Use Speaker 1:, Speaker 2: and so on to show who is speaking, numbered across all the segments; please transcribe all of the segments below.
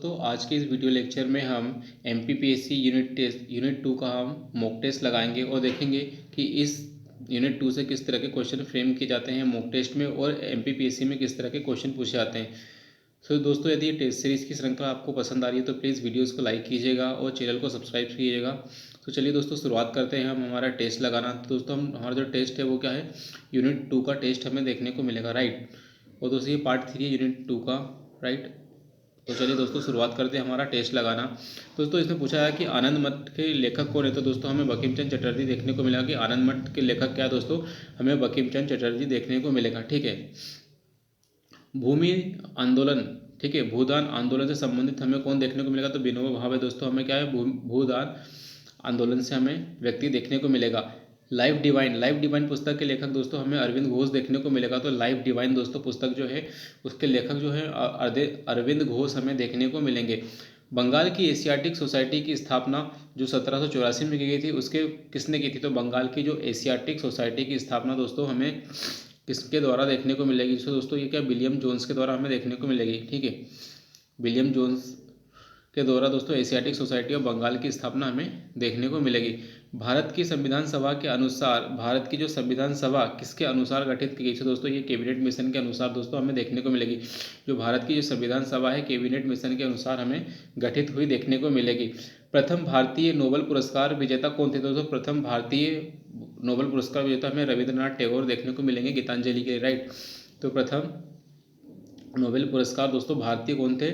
Speaker 1: तो आज के इस वीडियो लेक्चर में हम MPPSC यूनिट 2 का हम मॉक टेस्ट लगाएंगे और देखेंगे कि इस यूनिट 2 से किस तरह के क्वेश्चन फ्रेम किए जाते हैं मॉक टेस्ट में और MPPSC में किस तरह के क्वेश्चन पूछे जाते हैं। तो दोस्तों, यदि ये टेस्ट सीरीज़ की श्रृंखला आपको पसंद आ रही है तो प्लीज़ वीडियोज़ को लाइक कीजिएगा और चैनल को सब्सक्राइब कीजिएगा। तो चलिए दोस्तों, शुरुआत करते हैं हम हमारा टेस्ट लगाना। तो दोस्तों, हमारा जो टेस्ट है वो क्या है, यूनिट 2 का टेस्ट हमें देखने को मिलेगा, राइट। और दोस्तों, ये पार्ट 3 है यूनिट 2 का, राइट। तो चलिए दोस्तों, शुरुआत करते हैं हमारा टेस्ट लगाना। दोस्तों, इसमें पूछा है कि आनंद मठ के लेखक कौन है। तो दोस्तों, हमें बंकिम चंद्र चटर्जी देखने को मिलेगा कि आनंद मठ के लेखक क्या है। दोस्तों, हमें बंकिम चंद्र चटर्जी देखने को मिलेगा, ठीक है। भूमि आंदोलन, ठीक है, भूदान आंदोलन से संबंधित हमें कौन देखने को मिलेगा। तो विनोबा भावे। दोस्तों, हमें क्या है, भूदान आंदोलन से हमें व्यक्ति देखने को मिलेगा। लाइफ डिवाइन पुस्तक के लेखक दोस्तों हमें अरविंद घोष देखने को मिलेगा। तो लाइफ डिवाइन दोस्तों पुस्तक जो है उसके लेखक जो है अरविंद घोष हमें देखने को मिलेंगे। बंगाल की एशियाटिक सोसाइटी की स्थापना जो 1784 में की गई थी, उसके किसने की थी। तो बंगाल की जो एशियाटिक सोसाइटी की स्थापना दोस्तों हमें किसके द्वारा देखने को मिलेगी। तो दोस्तों, ये क्या, विलियम जोन्स के द्वारा हमें देखने को मिलेगी, ठीक है। विलियम जोन्स के द्वारा दोस्तों एशियाटिक सोसाइटी ऑफ बंगाल की स्थापना हमें देखने को मिलेगी। भारत की संविधान सभा के अनुसार, भारत की जो संविधान सभा किसके अनुसार गठित की गई थी। दोस्तों, ये कैबिनेट मिशन के अनुसार दोस्तों हमें देखने को मिलेगी। जो भारत की जो संविधान सभा है कैबिनेट मिशन के अनुसार हमें गठित हुई देखने को मिलेगी। प्रथम भारतीय नोबेल पुरस्कार विजेता कौन थे। दोस्तों, प्रथम भारतीय नोबेल पुरस्कार विजेता हमें रविंद्रनाथ टैगोर देखने को मिलेंगे गीतांजलि के, राइट। तो प्रथम नोबेल पुरस्कार दोस्तों भारतीय कौन थे,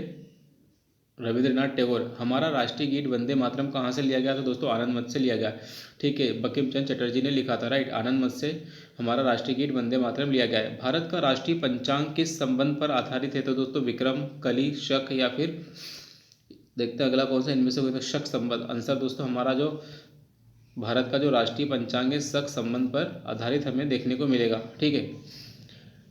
Speaker 1: रविंद्रनाथ टैगोर। हमारा राष्ट्रीय गीत वंदे मातरम कहाँ से लिया गया। तो दोस्तों आनंद मठ से लिया गया, ठीक है। बंकिम चंद्र चटर्जी ने लिखा था, राइट। आनंद मठ से हमारा राष्ट्रीय गीत वंदे मातरम लिया गया है। भारत का राष्ट्रीय पंचांग किस संबंध पर आधारित है। तो दोस्तों विक्रम, कली, शक या फिर देखते हैं अगला कौन सा इनमें से कोई। तो शक संबंध आंसर दोस्तों। हमारा जो भारत का जो राष्ट्रीय पंचांग है शक संबंध पर आधारित हमें देखने को मिलेगा, ठीक है।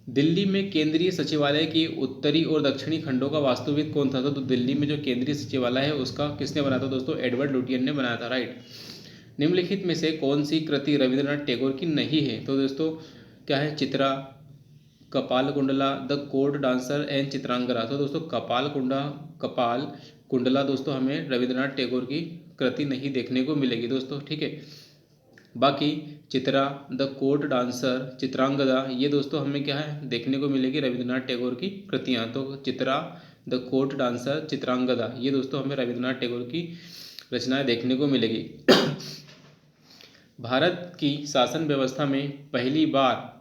Speaker 1: दिल्ली में केंद्रीय सचिवालय की उत्तरी और दक्षिणी खंडों का वास्तुविद कौन था। तो दिल्ली में जो केंद्रीय सचिवालय है उसका किसने बनाया था। दोस्तों एडवर्ड लुटियन ने बनाया था, राइट। निम्नलिखित में से कौन सी कृति रविंद्रनाथ टैगोर की नहीं है। तो दोस्तों क्या है, चित्रा, कपाल Kundla, the court dancer and Chitrangada. तो दोस्तों कपाल कुंडला दोस्तों हमें रविंद्रनाथ टैगोर की कृति नहीं देखने को मिलेगी दोस्तों, ठीक है। बाकी Chitra, the court dancer, Chitrangada, ये दोस्तों हमें क्या है देखने को मिलेगी रविंद्रनाथ टैगोर की कृतियाँ। तो Chitra, the court dancer, Chitrangada, ये दोस्तों हमें रविंद्रनाथ टैगोर की रचनाएं देखने को मिलेगी। भारत की शासन व्यवस्था में पहली बार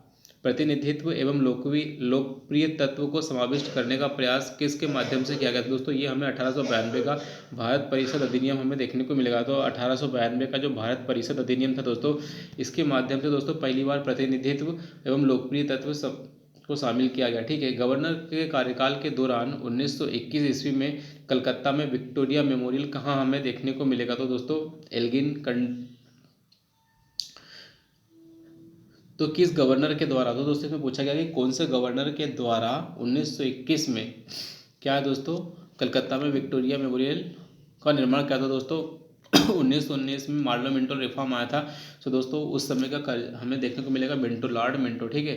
Speaker 1: प्रतिनिधित्व एवं लोकप्रिय तत्व को समाविष्ट करने का प्रयास किसके माध्यम से किया गया। दोस्तों ये हमें 1892 का भारत परिषद अधिनियम हमें देखने को मिलेगा। तो 1892 का जो भारत परिषद अधिनियम था दोस्तों, इसके माध्यम से दोस्तों पहली बार प्रतिनिधित्व एवं लोकप्रिय तत्व सब को शामिल किया गया, ठीक है। गवर्नर के कार्यकाल के दौरान 1921 ईस्वी में कलकत्ता में विक्टोरिया मेमोरियल कहाँ हमें देखने को मिलेगा। तो दोस्तों एल्गिन तो किस गवर्नर के द्वारा। तो दोस्तों इसमें पूछा गया कि कौन से गवर्नर के द्वारा 1921 में क्या है दोस्तों कलकत्ता में विक्टोरिया मेमोरियल का निर्माण किया था। दोस्तों 1919 में मार्लो मिंटो रिफॉर्म आया था। तो दोस्तों उस समय का हमें देखने को मिलेगा मिंटो, लॉर्ड मिंटो, ठीक है,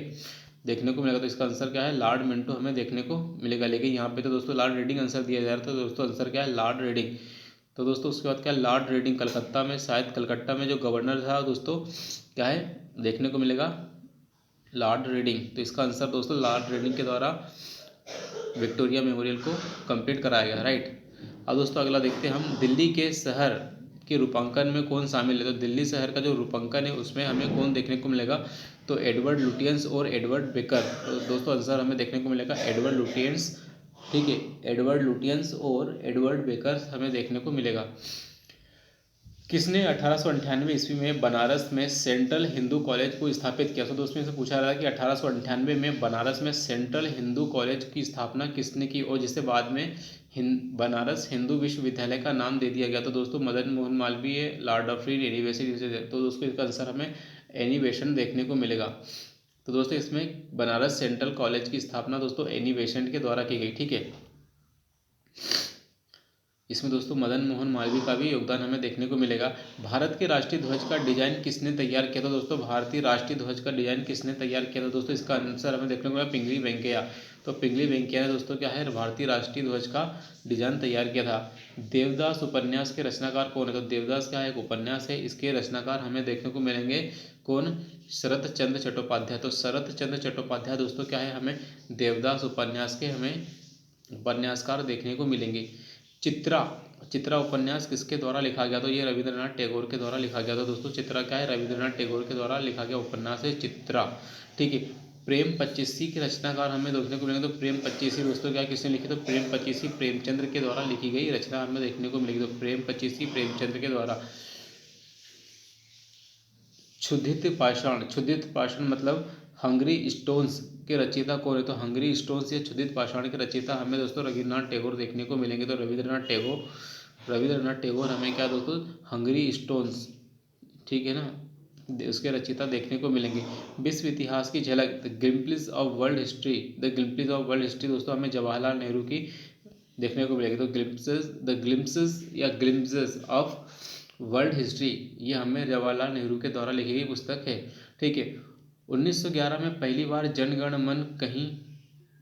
Speaker 1: देखने को मिलेगा। तो इसका आंसर क्या है, लॉर्ड मिंटो हमें देखने को मिलेगा। लेकिन यहाँ पे तो दोस्तों लॉर्ड रीडिंग आंसर दिया जा रहा था। तो दोस्तों आंसर क्या है, लॉर्ड रीडिंग। तो दोस्तों उसके बाद क्या है, लॉर्ड रीडिंग कलकत्ता में, शायद कलकत्ता में जो गवर्नर था दोस्तों क्या है देखने को मिलेगा, लॉर्ड रीडिंग। तो इसका आंसर दोस्तों लॉर्ड रीडिंग के द्वारा विक्टोरिया मेमोरियल को कंप्लीट कराया गया, राइट। अब दोस्तों अगला देखते हैं हम, दिल्ली के शहर के रूपांकन में कौन शामिल है। तो दिल्ली शहर का जो रूपांकन है उसमें हमें कौन देखने को मिलेगा। तो एडवर्ड लुटियंस और एडवर्ड बेकर। तो दोस्तों आंसर हमें देखने को मिलेगा एडवर्ड लुटियंस, ठीक है, एडवर्ड लुटियंस और एडवर्ड बेकर हमें देखने को मिलेगा। किसने 1898 ईस्वी में बनारस में सेंट्रल हिंदू कॉलेज को स्थापित किया। तो दोस्तों इससे पूछा रहा है कि 1898 में बनारस में सेंट्रल हिंदू कॉलेज की स्थापना किसने की और जिसे बाद में बनारस हिंदू विश्वविद्यालय का नाम दे दिया गया। तो दोस्तों Madan Mohan Malviya, Lord of free university से। तो दोस्तों इसका आंसर हमें एनी बेसेंट देखने को मिलेगा। तो दोस्तों इसमें बनारस सेंट्रल कॉलेज की स्थापना दोस्तों एनी बेसेंट के द्वारा की गई, ठीक है। इसमें दोस्तों मदन मोहन मालवीय का भी योगदान हमें देखने को मिलेगा। भारत के राष्ट्रीय ध्वज का डिजाइन किसने तैयार किया था। दोस्तों भारतीय राष्ट्रीय ध्वज का डिजाइन किसने तैयार किया था। दोस्तों इसका आंसर हमें देखने को मिलेगा पिंगली वेंकैया। तो पिंगली वेंकैया ने दोस्तों क्या है, भारतीय राष्ट्रीय ध्वज का डिजाइन तैयार किया था। देवदास उपन्यास के रचनाकार कौन है? तो देवदास क्या है, एक उपन्यास है, इसके रचनाकार हमें देखने को मिलेंगे कौन? शरत चंद्र चट्टोपाध्याय। तो शरत चंद्र चट्टोपाध्याय दोस्तों क्या है, हमें देवदास उपन्यास के हमें उपन्यासकार देखने को मिलेंगे। चित्रा, चित्रा उपन्यास किसके द्वारा लिखा गया? तो ये रविंद्रनाथ टैगोर के द्वारा लिखा गया था दोस्तों। चित्रा क्या है, रविंद्रनाथ टैगोर के द्वारा लिखा गया उपन्यास है चित्रा। ठीक है। प्रेम पच्चीसी के रचनाकार हमें देखने को मिलेंगे। तो प्रेम पच्चीसी दोस्तों क्या किसने लिखी? तो प्रेम पच्चीसी प्रेमचंद्र के द्वारा लिखी गई रचना हमें देखने को मिलेगी। तो प्रेम पच्चीसी प्रेमचंद्र के द्वारा। क्षुधित पाषाण, क्षुधित पाषाण मतलब हंगरी स्टोन्स के रचयिता कौन है? तो हंगरी स्टोन्स या क्षुधित पाषाण के रचयिता हमें दोस्तों रविंद्रनाथ टैगोर देखने को मिलेंगे। तो रविंद्रनाथ टैगोर, रविंद्रनाथ टैगोर हमें क्या दोस्तों, हंगरी स्टोन्स, ठीक है ना, उसके रचयिता देखने को मिलेंगे। विश्व इतिहास की झलक, the glimpse of world history, the glimpse of world history दोस्तों हमें जवाहरलाल नेहरू की देखने को मिलेगी। तो ग्लिम्पसेस, द ग्लिम्पसेस या ग्लिम्पसेस ऑफ वर्ल्ड हिस्ट्री, ये हमें जवाहरलाल नेहरू के द्वारा लिखी गई पुस्तक है। ठीक है। 1911 में पहली बार जनगण मन कहीं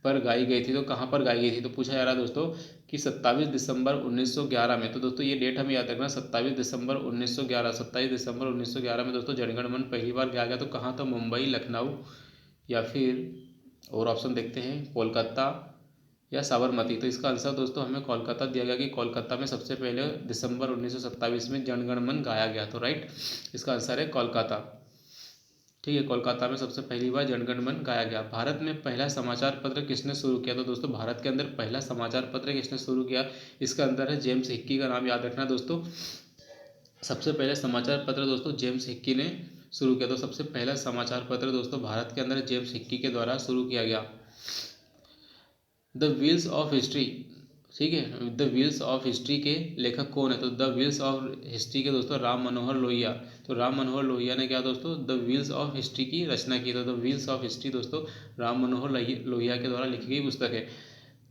Speaker 1: पर गाई गई थी। तो कहाँ पर गाई गई थी? तो पूछा जा रहा है दोस्तों कि 27 दिसंबर 1911 में। तो दोस्तों ये डेट हमें याद रखना, 27 दिसंबर 1911, 27 दिसंबर 1911 में दोस्तों जनगण मन पहली बार गाया गया। तो कहाँ था? मुंबई, लखनऊ या फिर और ऑप्शन देखते हैं, कोलकाता या साबरमती। तो इसका आंसर दोस्तों हमें कोलकाता दिया गया कि कोलकाता में सबसे पहले दिसंबर 1927 में जनगण मन गाया गया। तो राइट, इसका आंसर है कोलकाता। ठीक है, कोलकाता में सबसे पहली बार जनगण मन गाया गया। भारत में पहला समाचार पत्र किसने शुरू किया? तो दोस्तों भारत के अंदर पहला समाचार पत्र किसने शुरू किया? इसका अंदर है जेम्स हिक्की का नाम याद रखना दोस्तों। सबसे पहले समाचार पत्र दोस्तों जेम्स हिक्की ने शुरू किया। तो सबसे पहला समाचार पत्र दोस्तों भारत के अंदर जेम्स हिक्की के द्वारा शुरू किया गया। द व्हील्स ऑफ हिस्ट्री, ठीक है, द व्हील्स ऑफ हिस्ट्री के लेखक कौन है? तो द व्हील्स ऑफ हिस्ट्री के दोस्तों राम मनोहर लोहिया। तो राम मनोहर लोहिया ने क्या दोस्तों द व्हील्स ऑफ हिस्ट्री की रचना की। तो द व्हील्स ऑफ हिस्ट्री दोस्तों राम मनोहर लोहिया के द्वारा लिखी गई पुस्तक है।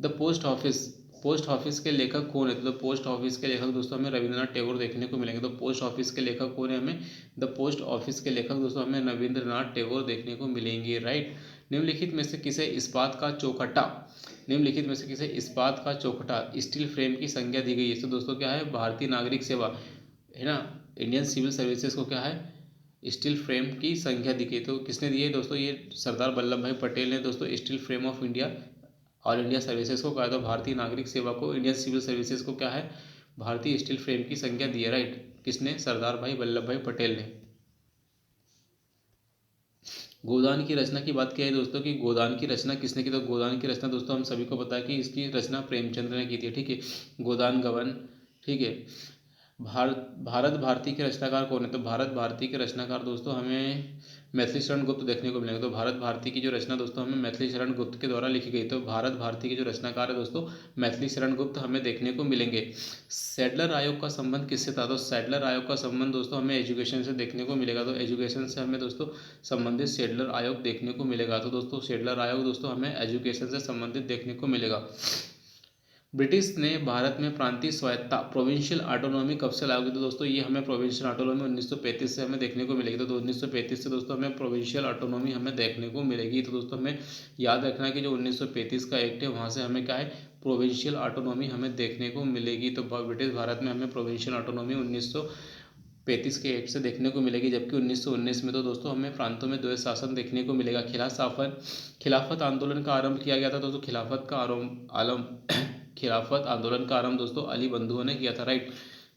Speaker 1: The post office, post office के लेखक कौन है? तो पोस्ट ऑफिस के लेखक दोस्तों हमें रविंद्रनाथ टैगोर देखने को मिलेंगे। तो पोस्ट ऑफिस के लेखक कौन है? हमें द पोस्ट ऑफिस के लेखक दोस्तों हमें रविंद्रनाथ टैगोर देखने को मिलेंगे। राइट। निम्नलिखित में से किसे इस्पात का चौखटा, निम्नलिखित में से किसे इस्पात का चौखटा स्टील फ्रेम की संज्ञा दी गई है? तो दोस्तों क्या है? भारतीय नागरिक सेवा है ना, इंडियन सिविल सर्विसेज को क्या है? स्टील फ्रेम की संज्ञा दी गई। तो किसने दी है दोस्तों? ये सरदार वल्लभ भाई पटेल ने दोस्तों steel frame of India all India services को कहा। तो भारतीय नागरिक सेवा को, इंडियन सिविल सर्विसेज को क्या है? भारतीय स्टील फ्रेम की संज्ञा दी है। राइट, किसने? सरदार भाई वल्लभ भाई पटेल ने। गोदान की रचना की बात किया है दोस्तों कि गोदान की रचना किसने की? तो गोदान की रचना दोस्तों हम सभी को पता है कि इसकी रचना प्रेमचंद्र ने की थी। ठीक है, गोदान गबन। ठीक है। भारत भारती के रचनाकार कौन है? तो भारत भारती के रचनाकार दोस्तों हमें मैथिली शरण गुप्त देखने को मिलेंगे। तो भारत भारती की जो रचना दोस्तों हमें मैथिली शरण गुप्त के द्वारा लिखी गई। तो भारत भारती के जो रचनाकार है दोस्तों मैथिली शरण गुप्त हमें देखने को मिलेंगे। सैडलर आयोग का संबंध किससे था? तो सैडलर आयोग का संबंध दोस्तों हमें एजुकेशन से देखने को मिलेगा। तो एजुकेशन से हमें दोस्तों संबंधित सैडलर आयोग देखने को मिलेगा। तो दोस्तों सैडलर आयोग दोस्तों हमें एजुकेशन से संबंधित देखने को मिलेगा। ब्रिटिश ने भारत में प्रांतीय स्वायत्ता प्रोविंशियल ऑटोनॉमी कब से लागू की? तो दोस्तों ये हमें प्रोविंशियल ऑटोनॉमी 1935 से हमें देखने को मिलेगी। तो 1935 से दोस्तों हमें प्रोविंशियल ऑटोनॉमी हमें देखने को मिलेगी। तो दोस्तों हमें याद रखना है कि जो 1935 का एक्ट है वहाँ से हमें क्या है? प्रोविंशियल ऑटोनॉमी हमें देखने को मिलेगी। तो ब्रिटिश भारत में हमें प्रोविंशियल ऑटोनॉमी 1935 के एक्ट से देखने को मिलेगी। जबकि 1919 में तो दोस्तों हमें प्रांतों में द्वैत शासन देखने को मिलेगा। खिलाफत आंदोलन का आरंभ किया गया था दोस्तों। खिलाफत आंदोलन का आरंभ दोस्तों अली बंधुओं ने किया था। राइट,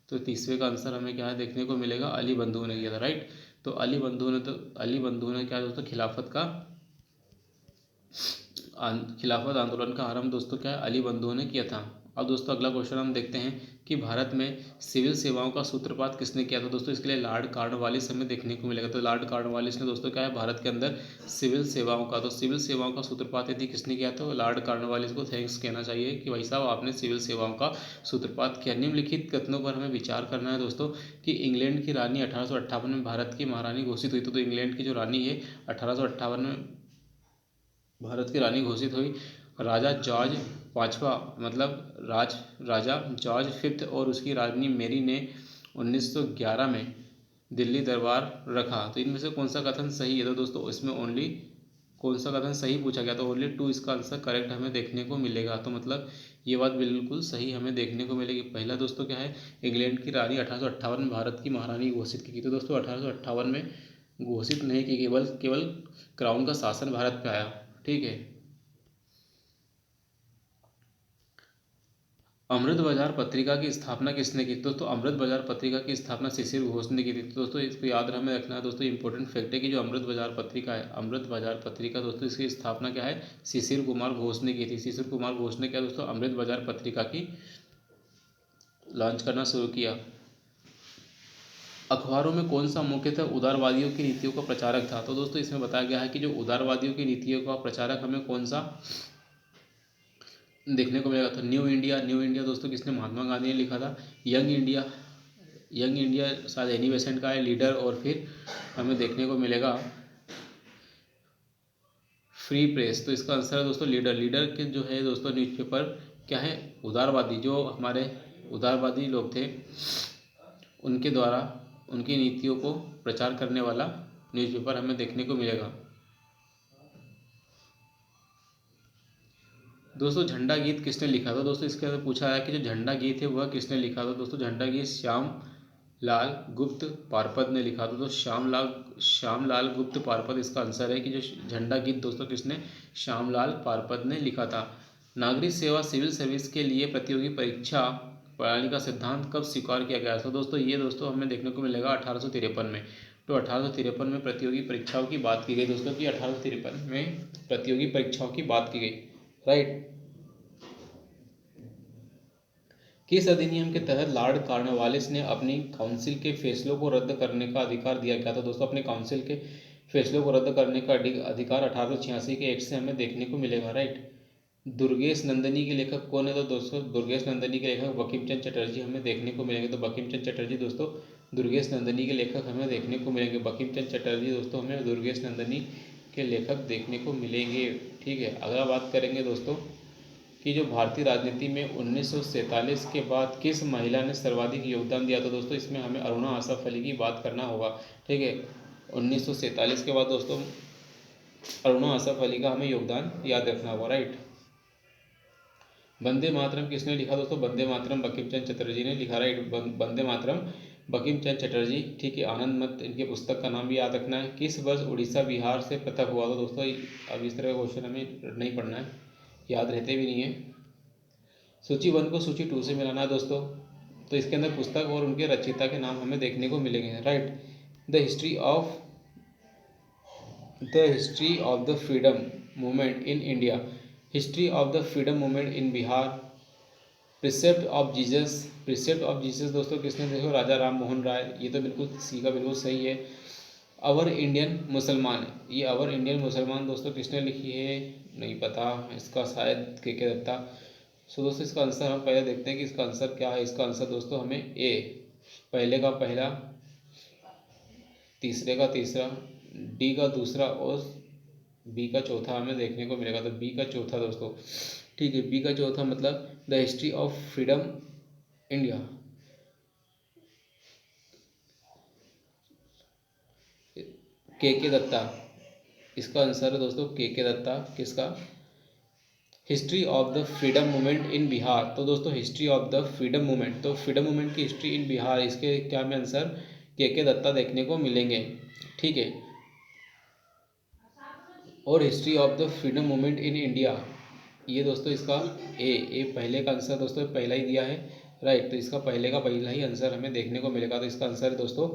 Speaker 1: तो तीसरे का आंसर हमें क्या है देखने को मिलेगा? अली बंधुओं ने किया था। राइट, तो अली बंधुओं ने क्या दोस्तों खिलाफत आंदोलन का आरंभ दोस्तों क्या है? अली बंधुओं ने किया था। अब दोस्तों अगला क्वेश्चन हम देखते हैं कि भारत में सिविल सेवाओं का सूत्रपात किसने किया था? दोस्तों इसके लिए लॉर्ड कॉर्नवालिस हमें देखने को मिलेगा। तो लॉर्ड कॉर्नवालिस ने दोस्तों क्या है? भारत के अंदर सिविल सेवाओं का, तो सिविल सेवाओं का सूत्रपात यदि किसने किया? तो लॉर्ड कॉर्नवालिस को थैंक्स कहना चाहिए कि भाई साहब आपने सिविल सेवाओं का सूत्रपात किया। निम्नलिखित कथनों पर हमें विचार करना है दोस्तों कि इंग्लैंड की रानी 1858 में भारत की महारानी घोषित हुई। तो इंग्लैंड की जो रानी है 1858 में भारत की रानी घोषित हुई। राजा जॉर्ज पाँचवा मतलब राजा जॉर्ज फिफ्थ और उसकी रानी मेरी ने 1911 में दिल्ली दरबार रखा। तो इनमें से कौन सा कथन सही है? तो दोस्तों इसमें ओनली कौन सा कथन सही पूछा गया, तो ओनली 2 इसका आंसर करेक्ट हमें देखने को मिलेगा। तो मतलब ये बात बिल्कुल सही हमें देखने को मिलेगी। पहला दोस्तों क्या है, इंग्लैंड की रानी 1858 में भारत की महारानी घोषित की गई। तो दोस्तों 1858 में घोषित नहीं की, केवल केवल क्राउन का शासन भारत पे आया। ठीक है। अमृत बाजार पत्रिका की स्थापना किसने की? दोस्तों अमृत बाजार पत्रिका की स्थापना शिशिर घोष ने की थी। तो दोस्तों इसको याद हमें रखना है दोस्तों, इंपॉर्टेंट फैक्ट है कि जो अमृत बाजार पत्रिका है, अमृत बाजार पत्रिका दोस्तों इसकी स्थापना क्या है, शिशिर कुमार घोष ने की थी। शिशिर कुमार घोष ने क्या दोस्तों, अमृत बाजार पत्रिका की लॉन्च करना शुरू किया। अखबारों में कौन सा मुख्यतः उदारवादियों की नीतियों का प्रचारक था? तो दोस्तों इसमें बताया गया है कि जो उदारवादियों की नीतियों का प्रचारक हमें कौन सा देखने को मिलेगा। तो न्यू इंडिया, न्यू इंडिया दोस्तों किसने, महात्मा गांधी ने लिखा था। यंग इंडिया, यंग इंडिया शायद एनी बेसेंट का है। लीडर, और फिर हमें देखने को मिलेगा फ्री प्रेस। तो इसका आंसर है दोस्तों लीडर। लीडर के जो है दोस्तों न्यूज़पेपर क्या है, उदारवादी, जो हमारे उदारवादी लोग थे उनके द्वारा उनकी नीतियों को प्रचार करने वाला न्यूज़पेपर हमें देखने को मिलेगा। दोस्तों झंडा गीत किसने लिखा था? दोस्तों इसके अंदर पूछा है कि जो झंडा गीत है वह किसने लिखा था। दोस्तों झंडा गीत श्याम लाल गुप्त पारपद ने लिखा था। तो श्याम लाल गुप्त पारपद इसका आंसर है कि जो झंडा गीत दोस्तों किसने, श्याम लाल पारपद ने लिखा था। नागरिक सेवा सिविल सर्विस के लिए प्रतियोगी परीक्षा प्रणाली का सिद्धांत कब स्वीकार किया गया? तो दोस्तों ये दोस्तों हमें देखने को मिलेगा 1853 में। तो 1853 में प्रतियोगी परीक्षाओं की बात की गई दोस्तों, कि 1853 में प्रतियोगी परीक्षाओं की बात की गई। राइट। किस अधिनियम के तहत लॉर्ड कॉर्नवालिस ने अपनी काउंसिल के फैसलों को रद्द करने का अधिकार दिया गया था? दोस्तों अपने काउंसिल के फैसलों को रद्द करने का अधिकार 1886 के एक्ट से हमें देखने को मिलेगा। राइट। दुर्गेश नंदिनी के लेखक कौन है? तो दोस्तों दुर्गेश नंदिनी के लेखक बंकिम चंद्र चटर्जी हमें देखने को मिलेंगे। तो बंकिम चंद्र चटर्जी दोस्तों दुर्गेश नंदिनी के लेखक हमें देखने को मिलेंगे। बंकिम चंद्र चटर्जी दोस्तों हमें दुर्गेश नंदिनी के लेखक देखने को मिलेंगे। ठीक है। अगला बात करेंगे दोस्तों कि जो भारतीय राजनीति में 1947 के बाद किस महिला ने सर्वाधिक योगदान दिया? तो दोस्तों इसमें हमें अरुणा आसफ अली की बात करना होगा। ठीक है। 1947 के बाद दोस्तों अरुणा आसफ अली का हमें योगदान याद रखना होगा। राइट। वंदे मातरम किसने लिखा? दोस्तों वंदे मातरम बंकिम चंद्र चटर्जी ने लिखा। राइट। वंदे मातरम बंकिम चंद्र चटर्जी। ठीक है। आनंद मत इनके पुस्तक का नाम भी याद रखना है। किस वर्ष उड़ीसा बिहार से पृथक हुआ? तो दोस्तों अब इस तरह का क्वेश्चन हमें नहीं पढ़ना है, याद रहते भी नहीं है। सूची 1 को सूची 2 से मिलाना है दोस्तों। तो इसके अंदर पुस्तक और उनके रचयिता के नाम हमें देखने को मिलेंगे। Right. The history of the freedom movement in India, history of the freedom movement in Bihar, precept of Jesus दोस्तों किसने? देखो राजा राम मोहन राय। ये तो बिल्कुल सी का बिल्कुल सही है। अवर इंडियन मुसलमान, ये अवर इंडियन मुसलमान दोस्तों किसने लिखी है? नहीं पता, इसका शायद के दत्ता। सो दोस्तों इसका आंसर हम पहले देखते हैं कि इसका आंसर क्या है। इसका आंसर दोस्तों हमें ए, पहले का पहला, तीसरे का तीसरा, डी का दूसरा और बी का चौथा हमें देखने को मिलेगा। तो बी का चौथा दोस्तों। ठीक है। बी का चौथा मतलब the history of freedom India. के दत्ता इसका आंसर है दोस्तों। के दत्ता किसका? History of the freedom movement in Bihar. तो दोस्तों history of the freedom movement, तो फ्रीडम मूवमेंट की हिस्ट्री इन बिहार, इसके क्या में आंसर के दत्ता देखने को मिलेंगे। ठीक है। और history of the freedom movement in India, ये दोस्तों इसका ए पहले का आंसर दोस्तों पहला ही दिया है। राइट। तो इसका पहले का पहला ही आंसर हमें देखने को मिलेगा। तो इसका आंसर है दोस्तों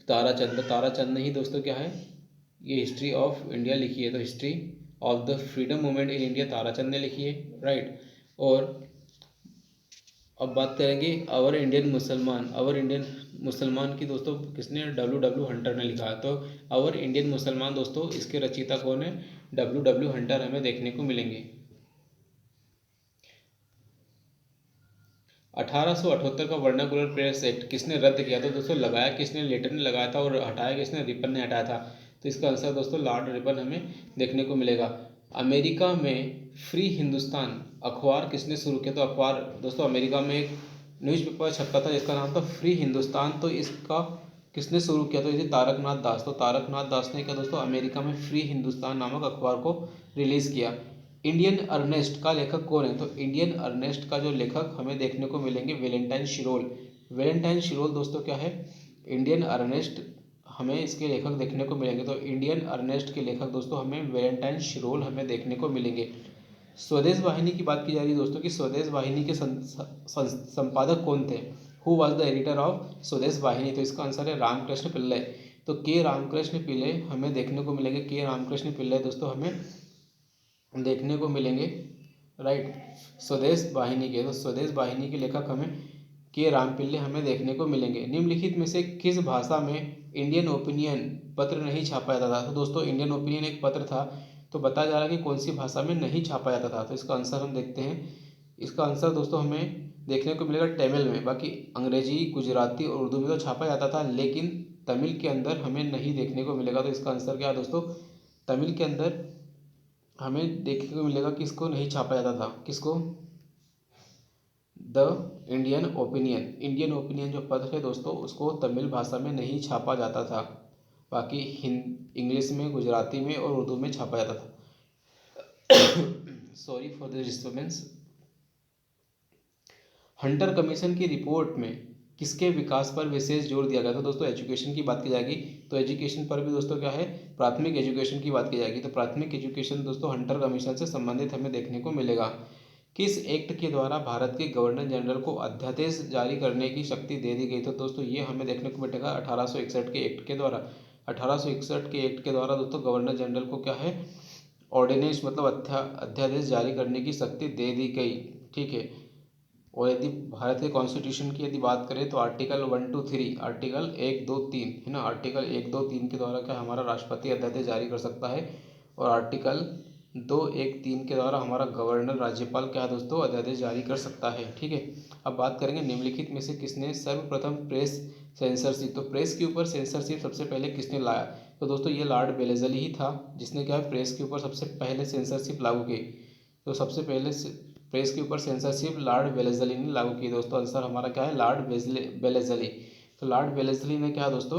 Speaker 1: ताराचंद ने ही दोस्तों क्या है, ये हिस्ट्री ऑफ इंडिया लिखी है। तो history of the freedom movement in India Tarachand ने लिखी है। राइट। और अब बात करेंगे अवर इंडियन मुसलमान की दोस्तों किसने? डब्ल्यू हंटर ने लिखा है। तो अवर इंडियन मुसलमान दोस्तों इसके रचयिता कौन है? डब्ल्यू हंटर हमें देखने को मिलेंगे। 1878 का वर्नाकुलर प्रेस एक्ट किसने रद्द किया? तो दोस्तों लगाया किसने? लेटर ने लगाया था। और हटाया किसने? रिपन ने हटाया था। तो इसका आंसर दोस्तों लॉर्ड रिपन हमें देखने को मिलेगा। अमेरिका में फ्री हिंदुस्तान अखबार किसने शुरू किया? तो अखबार दोस्तों अमेरिका में एक न्यूज़पेपर छपता था जिसका नाम था फ्री हिंदुस्तान। तो इसका किसने शुरू किया? तो ये तारकनाथ दास। तो तारकनाथ दास ने क्या दोस्तों अमेरिका में फ्री हिंदुस्तान नामक अखबार को रिलीज़ किया। इंडियन अर्नेस्ट का लेखक कौन है? तो इंडियन अर्नेस्ट का जो लेखक हमें देखने को मिलेंगे वेलेंटाइन शिरोल। वेलेंटाइन शिरोल दोस्तों क्या है? इंडियन अर्नेस्ट हमें इसके लेखक देखने को मिलेंगे। तो इंडियन अर्नेस्ट के लेखक दोस्तों हमें वेलेंटाइन शिरोल हमें देखने को मिलेंगे। स्वदेश वाहिनी की बात की जा रही है दोस्तों कि स्वदेश वाहिनी के संपादक कौन थे? Who was the editor of स्वदेश वाहिनी? तो इसका आंसर है रामकृष्ण पिल्लई। तो के रामकृष्ण पिल्लई हमें देखने को मिलेंगे। के रामकृष्ण पिल्लई दोस्तों हमें देखने को मिलेंगे, राइट, स्वदेश वाहिनी के। तो स्वदेश वाहिनी के लेखक हमें के राम पिल्लई हमें देखने को मिलेंगे। निम्नलिखित में से किस भाषा में इंडियन ओपिनियन पत्र नहीं छापा जाता था? तो दोस्तों इंडियन ओपिनियन एक पत्र था, तो बताया जा रहा है कि कौन सी भाषा में नहीं छापा जाता था। तो इसका आंसर हम देखते हैं। इसका आंसर दोस्तों हमें देखने को मिलेगा तमिल में। बाकी अंग्रेजी, गुजराती और उर्दू में तो छापा जाता था, लेकिन तमिल के अंदर हमें नहीं देखने को मिलेगा। तो इसका आंसर क्या है दोस्तों? तमिल के अंदर हमें देखने को मिलेगा कि इसको नहीं छापा जाता था। किसको? The Indian opinion. Indian opinion जो पत्र है दोस्तों उसको तमिल भाषा में नहीं छापा जाता था, बाकी इंग्लिश में, गुजराती में और उर्दू में छापा जाता था। Sorry for the disturbance. Hunter commission की रिपोर्ट में किसके विकास पर विशेष जोर दिया गया? तो दोस्तों एजुकेशन की बात की जाएगी, तो एजुकेशन पर भी दोस्तों क्या है? प्राथमिक एजुकेशन की बात की जाएगी। तो प्राथमिक एजुकेशन दोस्तों हंटर कमीशन से संबंधित हमें देखने को मिलेगा। किस एक्ट के द्वारा भारत के गवर्नर जनरल को अध्यादेश जारी करने की शक्ति दे दी गई? तो दोस्तों ये हमें देखने को मिलेगा 1861 के एक्ट के द्वारा। 1861 के एक्ट के द्वारा दोस्तों गवर्नर जनरल को क्या है? ऑर्डिनेंस मतलब अध्यादेश जारी करने की शक्ति दे दी गई, ठीक है। और यदि भारत के कॉन्स्टिट्यूशन की यदि बात करें तो आर्टिकल 1, 2, 3, आर्टिकल 1, 2, 3 है ना, आर्टिकल 1, 2, 3 के द्वारा क्या हमारा राष्ट्रपति अध्यादेश जारी कर सकता है, और आर्टिकल 2, 1, 3 के द्वारा हमारा गवर्नर राज्यपाल क्या है दोस्तों? अध्यादेश जारी कर सकता है, ठीक है। अब बात करेंगे निम्नलिखित में से किसने सर्वप्रथम प्रेस सेंसरशिप। तो प्रेस के ऊपर सेंसरशिप सबसे पहले किसने लाया? तो दोस्तों ये लॉर्ड वेलेस्ली ही था जिसने क्या है प्रेस के ऊपर सबसे पहले सेंसरशिप लागू की। तो सबसे पहले प्रेस के ऊपर सेंसरशिप लॉर्ड वेलेस्ली ने लागू की। दोस्तों आंसर हमारा क्या है? Lord Wellesley. तो लॉर्ड वेलेस्ली ने क्या दोस्तों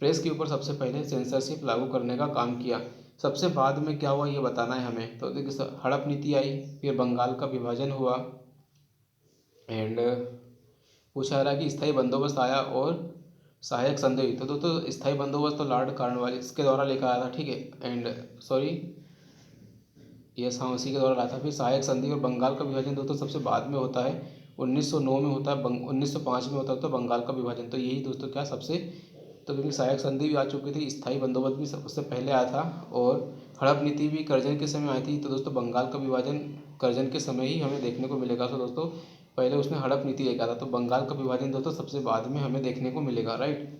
Speaker 1: प्रेस के ऊपर सबसे पहले सेंसरशिप लागू करने का काम किया। सबसे बाद में क्या हुआ ये बताना है हमें। तो देखिए हड़प नीति आई, फिर बंगाल का विभाजन हुआ, एंड पूछा रहा कि स्थायी बंदोबस्त आया और सहायक संधि हुई। तो दोस्तों स्थायी बंदोबस्त तो लॉर्ड कॉर्नवालिस के द्वारा लेकर आया था, ठीक है। एंड सॉरी यस हाँ उसी के द्वारा लाया था। फिर सहायक संधि और बंगाल का विभाजन दोस्तों सबसे बाद में होता है, 1909 में होता है, 1905 में होता है तो बंगाल का विभाजन। तो यही दोस्तों क्या सबसे, तो क्योंकि सहायक संधि भी आ चुकी थी, स्थायी बंदोबस्त भी सबसे पहले आया था, और हड़प नीति भी करजन के समय आई थी। तो दोस्तों बंगाल का विभाजन करजन के समय ही हमें देखने को मिलेगा। तो दोस्तों पहले उसने हड़प नीति लेकर आया था, तो बंगाल का विभाजन दोस्तों सबसे बाद में हमें देखने को मिलेगा, राइट।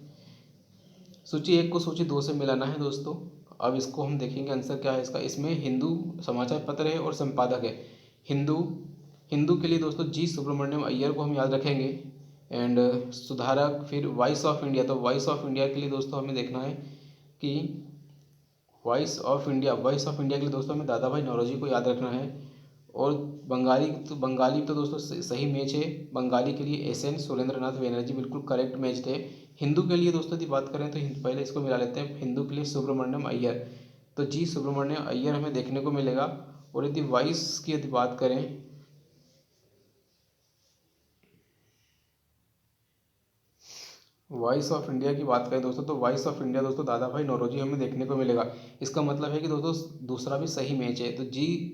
Speaker 1: सूची 1 को सूची 2 से मिलाना है दोस्तों। अब इसको हम देखेंगे आंसर क्या है इसका। इसमें हिंदू समाचार पत्र है और संपादक है। हिंदू हिंदू के लिए दोस्तों जी सुब्रमण्यम अय्यर को हम याद रखेंगे, एंड सुधारक फिर वॉइस ऑफ इंडिया। तो वॉइस ऑफ इंडिया के लिए दोस्तों हमें देखना है कि वॉइस ऑफ इंडिया के लिए दोस्तों हमें दादा भाई नौरोजी को याद रखना है। और बंगाली तो दोस्तों सही मैच है, बंगाली के लिए SN सुरेंद्रनाथ बनर्जी बिल्कुल करेक्ट मैच थे। हिंदू के लिए दोस्तों यदि बात करें तो पहले इसको मिला लेते हैं। हिंदू के लिए सुब्रमण्यम अय्यर, तो जी सुब्रमण्यम अय्यर हमें देखने को मिलेगा। और यदि वॉइस की यदि बात करें, वॉइस ऑफ इंडिया की बात करें दोस्तों, तो वॉइस ऑफ इंडिया दोस्तों दादा भाई नौरोजी हमें देखने को मिलेगा। इसका मतलब है कि दोस्तों दूसरा भी सही मैच है। तो जी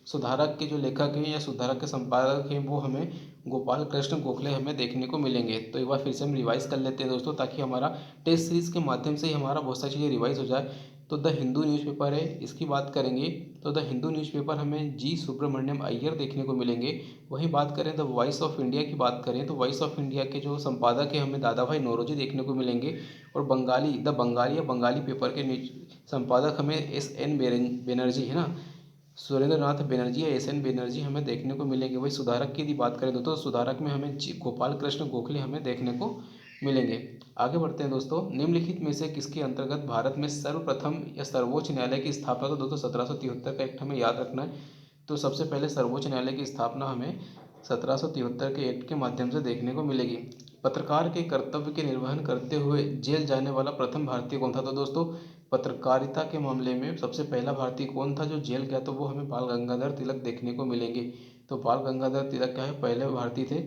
Speaker 1: सुधारक के जो लेखक हैं या सुधारक के संपादक हैं वो हमें गोपाल कृष्ण गोखले हमें देखने को मिलेंगे। तो एक बार फिर से हम रिवाइज कर लेते हैं दोस्तों, ताकि हमारा टेस्ट सीरीज के माध्यम से ही हमारा बहुत सारी चीज़ें रिवाइज हो जाए। तो द हिंदू न्यूज़पेपर है, इसकी बात करेंगे तो द हिंदू न्यूज़पेपर हमें जी सुब्रमण्यम अय्यर देखने को मिलेंगे। वहीं बात करें द वॉइस ऑफ इंडिया की बात करें तो वॉइस ऑफ इंडिया के जो संपादक हैं हमें दादा भाई नौरोजी देखने को मिलेंगे। और बंगाली पेपर के संपादक हमें SN बनर्जी है ना, सुरेंद्रनाथ बनर्जी या SN बनर्जी हमें देखने को मिलेंगे। वही सुधारक की यदि बात करें तो सुधारक में हमें गोपाल कृष्ण गोखले हमें देखने को मिलेंगे। आगे बढ़ते हैं दोस्तों। निम्नलिखित में से किसके अंतर्गत भारत में सर्वप्रथम या सर्वोच्च न्यायालय की स्थापना? तो दोस्तों 1773 का एक्ट हमें याद रखना है। तो सबसे पहले सर्वोच्च न्यायालय की स्थापना हमें 1773 के एक्ट के माध्यम से देखने को मिलेगी। पत्रकार के कर्तव्य के निर्वहन करते हुए जेल जाने वाला प्रथम भारतीय कौन था? तो दोस्तों पत्रकारिता के मामले में सबसे पहला भारतीय कौन था जो जेल गया? तो वो हमें बाल गंगाधर तिलक देखने को मिलेंगे। तो बाल गंगाधर तिलक क्या है, पहले भारतीय थे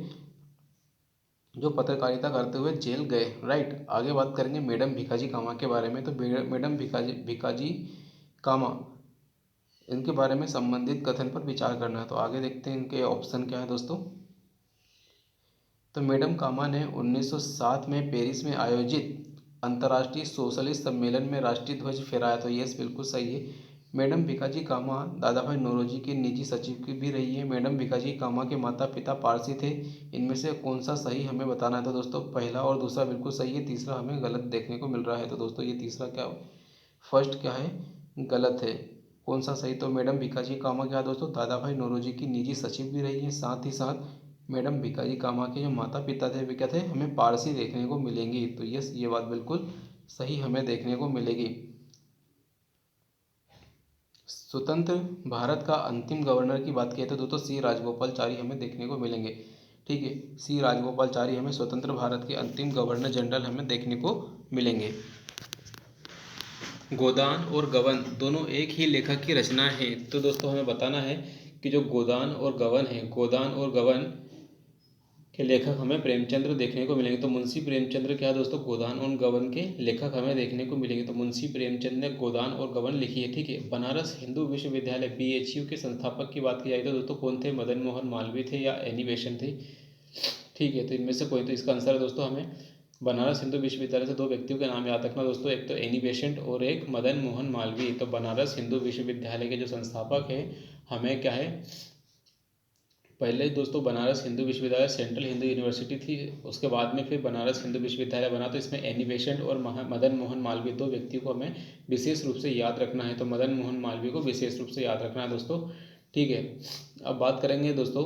Speaker 1: जो पत्रकारिता करते हुए जेल गए। राइट। आगे बात करेंगे मैडम भीकाजी कामा के बारे में। तो मैडम भिकाजी भिकाजी कामा, इनके बारे में संबंधित कथन पर विचार करना है। तो आगे देखते हैं इनके ऑप्शन क्या है दोस्तों। तो मैडम कामा ने 1907 में पेरिस में आयोजित अंतर्राष्ट्रीय सोशलिस्ट सम्मेलन में राष्ट्रीय ध्वज फहराया। तो यस, बिल्कुल सही है। मैडम भिकाजी कामा दादा भाई नौरोजी की निजी सचिव की भी रही है। मैडम भिकाजी कामा के माता पिता पारसी थे। इनमें से कौन सा सही हमें बताना है? तो दोस्तों पहला और दूसरा बिल्कुल सही है, तीसरा हमें गलत देखने को मिल रहा है। तो दोस्तों ये तीसरा क्या, फर्स्ट क्या है, गलत है। कौन सा सही? तो मैडम भिकाजी कामा क्या है दोस्तों, दादा भाई नौरोजी की निजी सचिव भी रही है। साथ ही साथ मैडम भिकाजी कामा के जो माता पिता थे वे क्या थे, हमें पारसी देखने को मिलेंगी। तो यस, ये बात बिल्कुल सही हमें देखने को मिलेगी। स्वतंत्र भारत का अंतिम गवर्नर की बात किया तो दोस्तों सी राजगोपालचारी हमें देखने को मिलेंगे। ठीक है, सी राजगोपालचारी हमें स्वतंत्र भारत के अंतिम गवर्नर जनरल हमें देखने को मिलेंगे। गोदान और गबन दोनों एक ही लेखक की रचना है। तो दोस्तों हमें बताना है कि जो गोदान और गबन है, गोदान और गबन के लेखक हमें प्रेमचंद्र देखने को मिलेंगे। तो मुंशी प्रेमचंद्र क्या दोस्तों, गोदान और गबन के लेखक हमें देखने को मिलेंगे। तो मुंशी प्रेमचंद ने गोदान और गबन लिखी है। ठीक है। बनारस हिंदू विश्वविद्यालय BHU के संस्थापक की बात की जाए तो दोस्तों कौन थे, मदन मोहन मालवीय थे या एनी बेसेंट थे? ठीक है, तो इनमें से कोई, तो इसका आंसर है दोस्तों हमें बनारस हिंदू विश्वविद्यालय से दो व्यक्तियों के नाम याद रखना दोस्तों, एक तो एनी बेसेंट और एक मदन मोहन मालवीय। तो बनारस हिंदू विश्वविद्यालय के जो संस्थापक है हमें क्या है, पहले दोस्तों बनारस हिंदू विश्वविद्यालय सेंट्रल हिंदू यूनिवर्सिटी थी, उसके बाद में फिर बनारस हिंदू विश्वविद्यालय बना। तो इसमें एनी बेसेंट और मदन मोहन मालवीय दो व्यक्तियों को हमें विशेष रूप से याद रखना है। तो मदन मोहन मालवीय को विशेष रूप से याद रखना है दोस्तों। ठीक है। अब बात करेंगे दोस्तों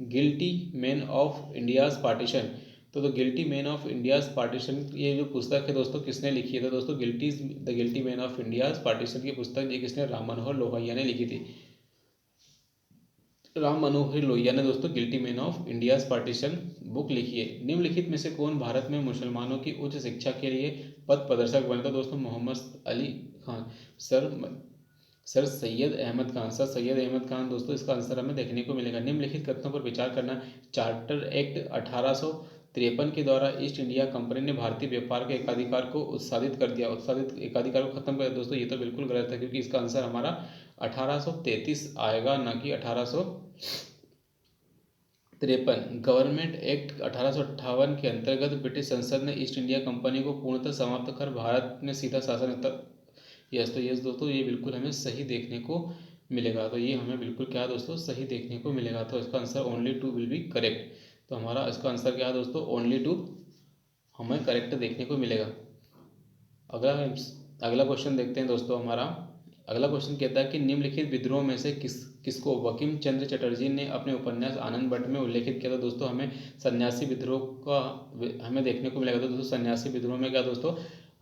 Speaker 1: guilty man of India's partition. तो guilty man of India's partition, ये जो पुस्तक है दोस्तों किसने लिखी है? तो दोस्तों the guilty man of India's partition की पुस्तक ये किसने, राम मनोहर लोहिया ने लिखी थी। राम मनोहर लोहिया ने दोस्तों guilty man of India's partition book लिखी है। निम्नलिखित में से कौन भारत में मुसलमानों की उच्च शिक्षा के लिए पथ प्रदर्शक बने? तो दोस्तों मोहम्मद अली खान, सर सैयद अहमद खान, सर सैयद अहमद खान दोस्तों इसका आंसर हमें देखने को मिलेगा। निम्नलिखित कथनों पर विचार करना। चार्टर एक्ट 1853 के द्वारा ईस्ट इंडिया कंपनी ने भारतीय व्यापार के एकाधिकार को उत्साहित कर दिया, उत्साहित एकाधिकार को खत्म कर दिया। दोस्तों ये तो बिल्कुल गलत है, क्योंकि इसका आंसर हमारा 1833 आएगा, ना कि 1853। गवर्नमेंट एक्ट 1858 के अंतर्गत ब्रिटिश संसद ने ईस्ट इंडिया कंपनी को पूर्णतः समाप्त कर भारत में सीधा शासन। यस, तो यस दोस्तों ये बिल्कुल हमें सही देखने को मिलेगा। तो ये हमें बिल्कुल क्या दोस्तों सही देखने को मिलेगा। तो इसका answer only 2 will be correct. तो हमारा इसका आंसर क्या है दोस्तों, ओनली 2 हमें करेक्ट देखने को मिलेगा। अगला क्वेश्चन देखते हैं दोस्तों। हमारा अगला क्वेश्चन कहता है कि निम्नलिखित विद्रोह में से किसको बंकिम चंद्र चटर्जी ने अपने उपन्यास आनंद बट में उल्लेखित किया? तो दोस्तों हमें सन्यासी विद्रोह का हमें देखने को मिलेगा। तो दोस्तों सन्यासी विद्रोह में क्या दोस्तों,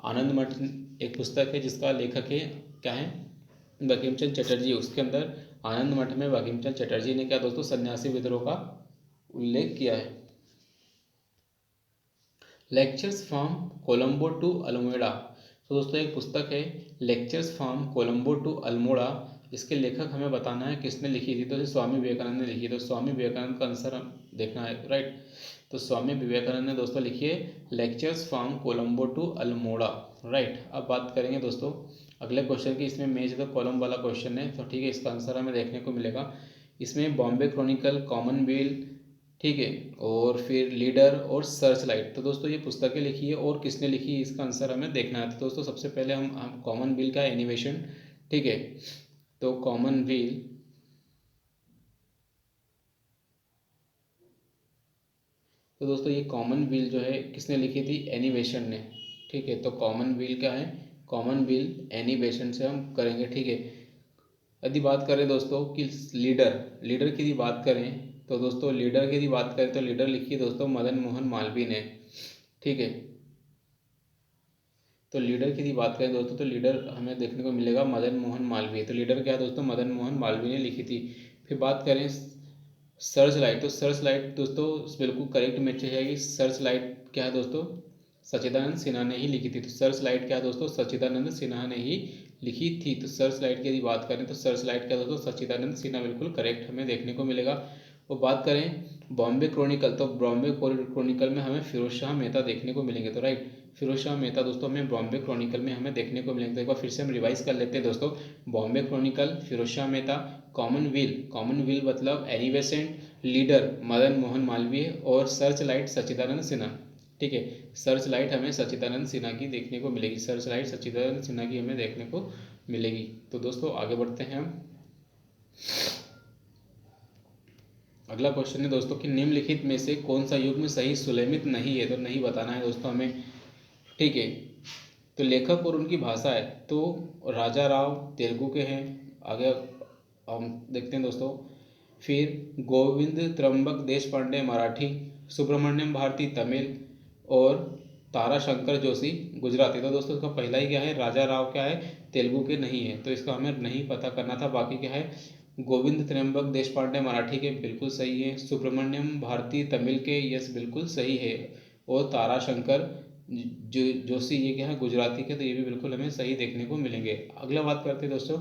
Speaker 1: आनंद मठ एक पुस्तक है जिसका लेखक है क्या है, बंकिम चंद्र चटर्जी। उसके अंदर आनंद मठ में बंकिम चंद्र चटर्जी ने क्या दोस्तों, सन्यासी विद्रोह का उल्लेख किया है। Lectures from Colombo to Almora. तो दोस्तों एक पुस्तक है lectures from Colombo to Almora, इसके लेखक हमें बताना है किसने लिखी थी। तो स्वामी विवेकानंद ने लिखी है। तो स्वामी विवेकानंद का आंसर हम देखना है। राइट। तो स्वामी विवेकानंद ने दोस्तों लिखी है lectures from Colombo to Almora. Right. अब बात करेंगे दोस्तों अगले क्वेश्चन की। इसमें मेज द कॉलम वाला क्वेश्चन है, तो ठीक है इसका आंसर हमें देखने को मिलेगा। इसमें बॉम्बे क्रॉनिकल, कॉमनवेल्थ, ठीक है, और फिर लीडर और सर्च लाइट। तो दोस्तों ये पुस्तकें लिखी है और किसने लिखी है इसका आंसर हमें देखना है। तो दोस्तों सबसे पहले हम कॉमनवेल्थ का एनिमेशन, ठीक है, तो कॉमनवेल्थ, तो दोस्तों ये कॉमनवेल्थ जो है किसने लिखी थी, एनिमेशन ने। ठीक है, तो कॉमनवेल्थ क्या है, कॉमनवेल्थ एनिमेशन से हम करेंगे। ठीक है। यदि बात करें दोस्तों कि लीडर की यदि बात करें तो दोस्तों लीडर की यदि बात करें तो लीडर लिखी है दोस्तों मदन मोहन मालवीय ने। ठीक है। तो लीडर की यदि बात करें दोस्तों तो लीडर हमें देखने को मिलेगा मदन मोहन मालवीय। तो लीडर क्या है दोस्तों, मदन मोहन मालवीय ने लिखी थी। फिर बात करें सर्च लाइट, तो सर्च लाइट दोस्तों बिल्कुल करेक्ट मैच है कि सर्च लाइट क्या है दोस्तों, सच्चिदानंद सिन्हा ने ही लिखी थी। तो सर्च लाइट क्या है दोस्तों, सच्चिदानंद सिन्हा ने ही लिखी थी। तो सर्च लाइट की यदि बात करें तो सर्च लाइट क्या है दोस्तों, सच्चिदानंद सिन्हा बिल्कुल करेक्ट हमें देखने को मिलेगा। और बात करें बॉम्बे क्रॉनिकल, तो बॉम्बे क्रॉनिकल में हमें फिरोज शाह मेहता देखने को मिलेंगे। तो राइट, फिरोज शाह मेहता दोस्तों हमें बॉम्बे क्रॉनिकल में हमें देखने को मिलेंगे। तो एक बार फिर से हम रिवाइज कर लेते हैं दोस्तों, बॉम्बे क्रॉनिकल फिरोज शाह मेहता, कॉमनवेल्थ मतलब एलिवेसेंट लीडर मदन मोहन मालवीय, और सर्च लाइट सच्चिदानंद सिन्हा। ठीक है, सर्च लाइट हमें सच्चिदानंद सिन्हा की देखने को मिलेगी, सर्च लाइट सच्चिदानंद सिन्हा की हमें देखने को मिलेगी। तो दोस्तों आगे बढ़ते हैं हम। अगला क्वेश्चन है दोस्तों कि निम्नलिखित में से कौन सा युग्म सही सुलेमित नहीं है, तो नहीं बताना है दोस्तों हमें। ठीक है, तो लेखक और उनकी भाषा है, तो राजा राव तेलुगु के हैं। आगे हम देखते हैं दोस्तों, फिर गोविंद त्र्यंबक देश पांडे मराठी, सुब्रमण्यम भारती तमिल, और ताराशंकर जोशी गुजराती। तो दोस्तों इसका पहला ही क्या है, राजा राव क्या है, तेलुगु के नहीं है, तो इसका हमें नहीं पता करना था। बाकी क्या है, गोविंद त्र्यंबक देश पांडे मराठी के बिल्कुल सही है, सुब्रमण्यम भारती तमिल के यस बिल्कुल सही है, और ताराशंकर जोशी ये क्या है, गुजराती के, तो ये भी बिल्कुल हमें सही देखने को मिलेंगे। अगला बात करते हैं दोस्तों,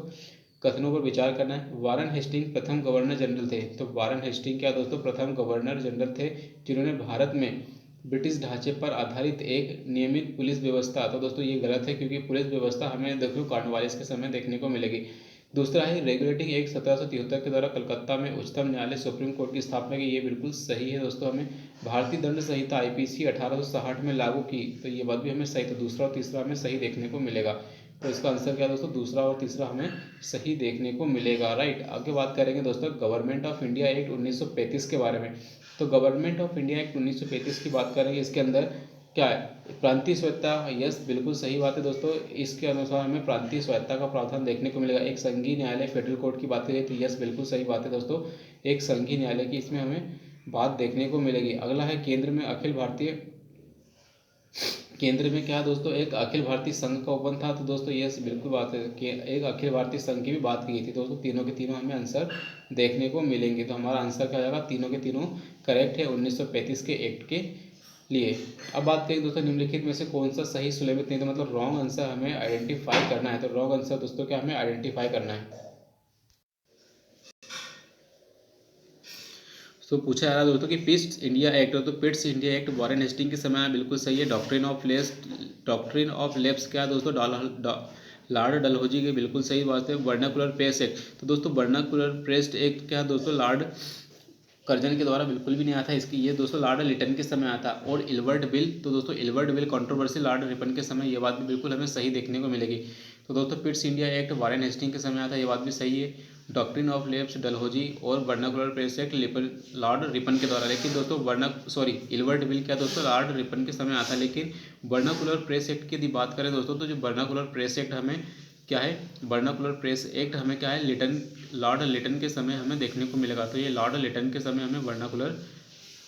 Speaker 1: कथनों पर विचार करना है। वारन हेस्टिंग प्रथम गवर्नर जनरल थे, तो वारन हेस्टिंग क्या दोस्तों, प्रथम गवर्नर जनरल थे जिन्होंने भारत में ब्रिटिश ढांचे पर आधारित एक नियमित पुलिस व्यवस्था, तो दोस्तों ये गलत है क्योंकि पुलिस व्यवस्था हमें देखो कॉर्नवालिस के समय देखने को मिलेगी। दूसरा है रेगुलेटिंग एक्ट 1773 के द्वारा कलकत्ता में उच्चतम न्यायालय सुप्रीम कोर्ट की स्थापना की, ये बिल्कुल सही है दोस्तों। हमें भारतीय दंड संहिता आईपीसी 1860 में लागू की, तो ये बात भी हमें सही, तो दूसरा और तीसरा हमें सही देखने को मिलेगा। तो इसका आंसर क्या है दोस्तों, दूसरा और तीसरा हमें सही देखने को मिलेगा। राइट, आगे बात करेंगे दोस्तों गवर्नमेंट ऑफ इंडिया एक्ट 1935 के बारे में। तो गवर्नमेंट ऑफ इंडिया एक्ट 1935 की बात करेंगे, इसके अंदर क्या है, प्रांतीय स्वायत्ता, यस बिल्कुल सही बात है दोस्तों। इसके अनुसार हमें प्रांतीय स्वायत्ता का प्रावधान देखने को मिलेगा। एक संघीय न्यायालय फेडरल कोर्ट की बात करें तो यस बिल्कुल सही बात है दोस्तों, एक संघीय न्यायालय की इसमें हमें बात देखने को मिलेगी। अगला है केंद्र में अखिल भारतीय, केंद्र में क्या है दोस्तों, एक अखिल भारतीय संघ का ओपन था, तो दोस्तों यस बिल्कुल बात है कि एक अखिल भारतीय संघ की भी बात की गई थी। दोस्तों तीनों के तीनों हमें आंसर देखने को मिलेंगे, तो हमारा आंसर क्या जाएगा, तीनों के तीनों करेक्ट है 1935 के एक्ट के लिए। अब बात करें दोस्तों निम्नलिखित में से कौन सा सही सुलेमित नहीं, तो मतलब रॉन्ग आंसर हमें आइडेंटिफाई करना है। तो रॉन्ग आंसर दोस्तों क्या हमें आइडेंटिफाई करना है। तो पूछा जा रहा है दोस्तों कि पिट्स इंडिया एक्ट, तो Pitt's India Act Warren Hasting के समय बिल्कुल सही है। डॉक्ट्रिन ऑफ लेप्स क्या है दोस्तों, लॉर्ड डलहौजी के बिल्कुल सही बात है। वर्नाकुलर प्रेस एक्ट, तो दोस्तों वर्नाकुलर प्रेस एक्ट क्या है दोस्तों, लॉर्ड कर्जन के द्वारा बिल्कुल भी नहीं आता है इसकी, ये दोस्तों लॉर्ड लिटन के समय आता। और इलवर्ट बिल, तो दोस्तों Ilbert bill controversy Lord Ripon के समय, ये बात भी बिल्कुल हमें सही देखने को मिलेगी। तो दोस्तों Pitt's India Act Warren Hasting के समय आता है, ये बात भी सही है। डॉक्ट्रिन ऑफ लेप्स डलहौजी और vernacular press act Lord Ripon के द्वारा, लेकिन दोस्तों इलवर्ट बिल क्या दोस्तों लॉर्ड रिपन के समय आता है। लेकिन वर्नाकुलर प्रेस एक्ट की यदि बात करें दोस्तों, तो जो वर्नाकुलर प्रेस एक्ट हमें क्या है, वर्नाकुलर प्रेस एक्ट हमें क्या है, लॉर्ड लिटन के समय हमें देखने को मिलेगा। तो ये लॉर्ड लिटन के समय हमें वर्नाकुलर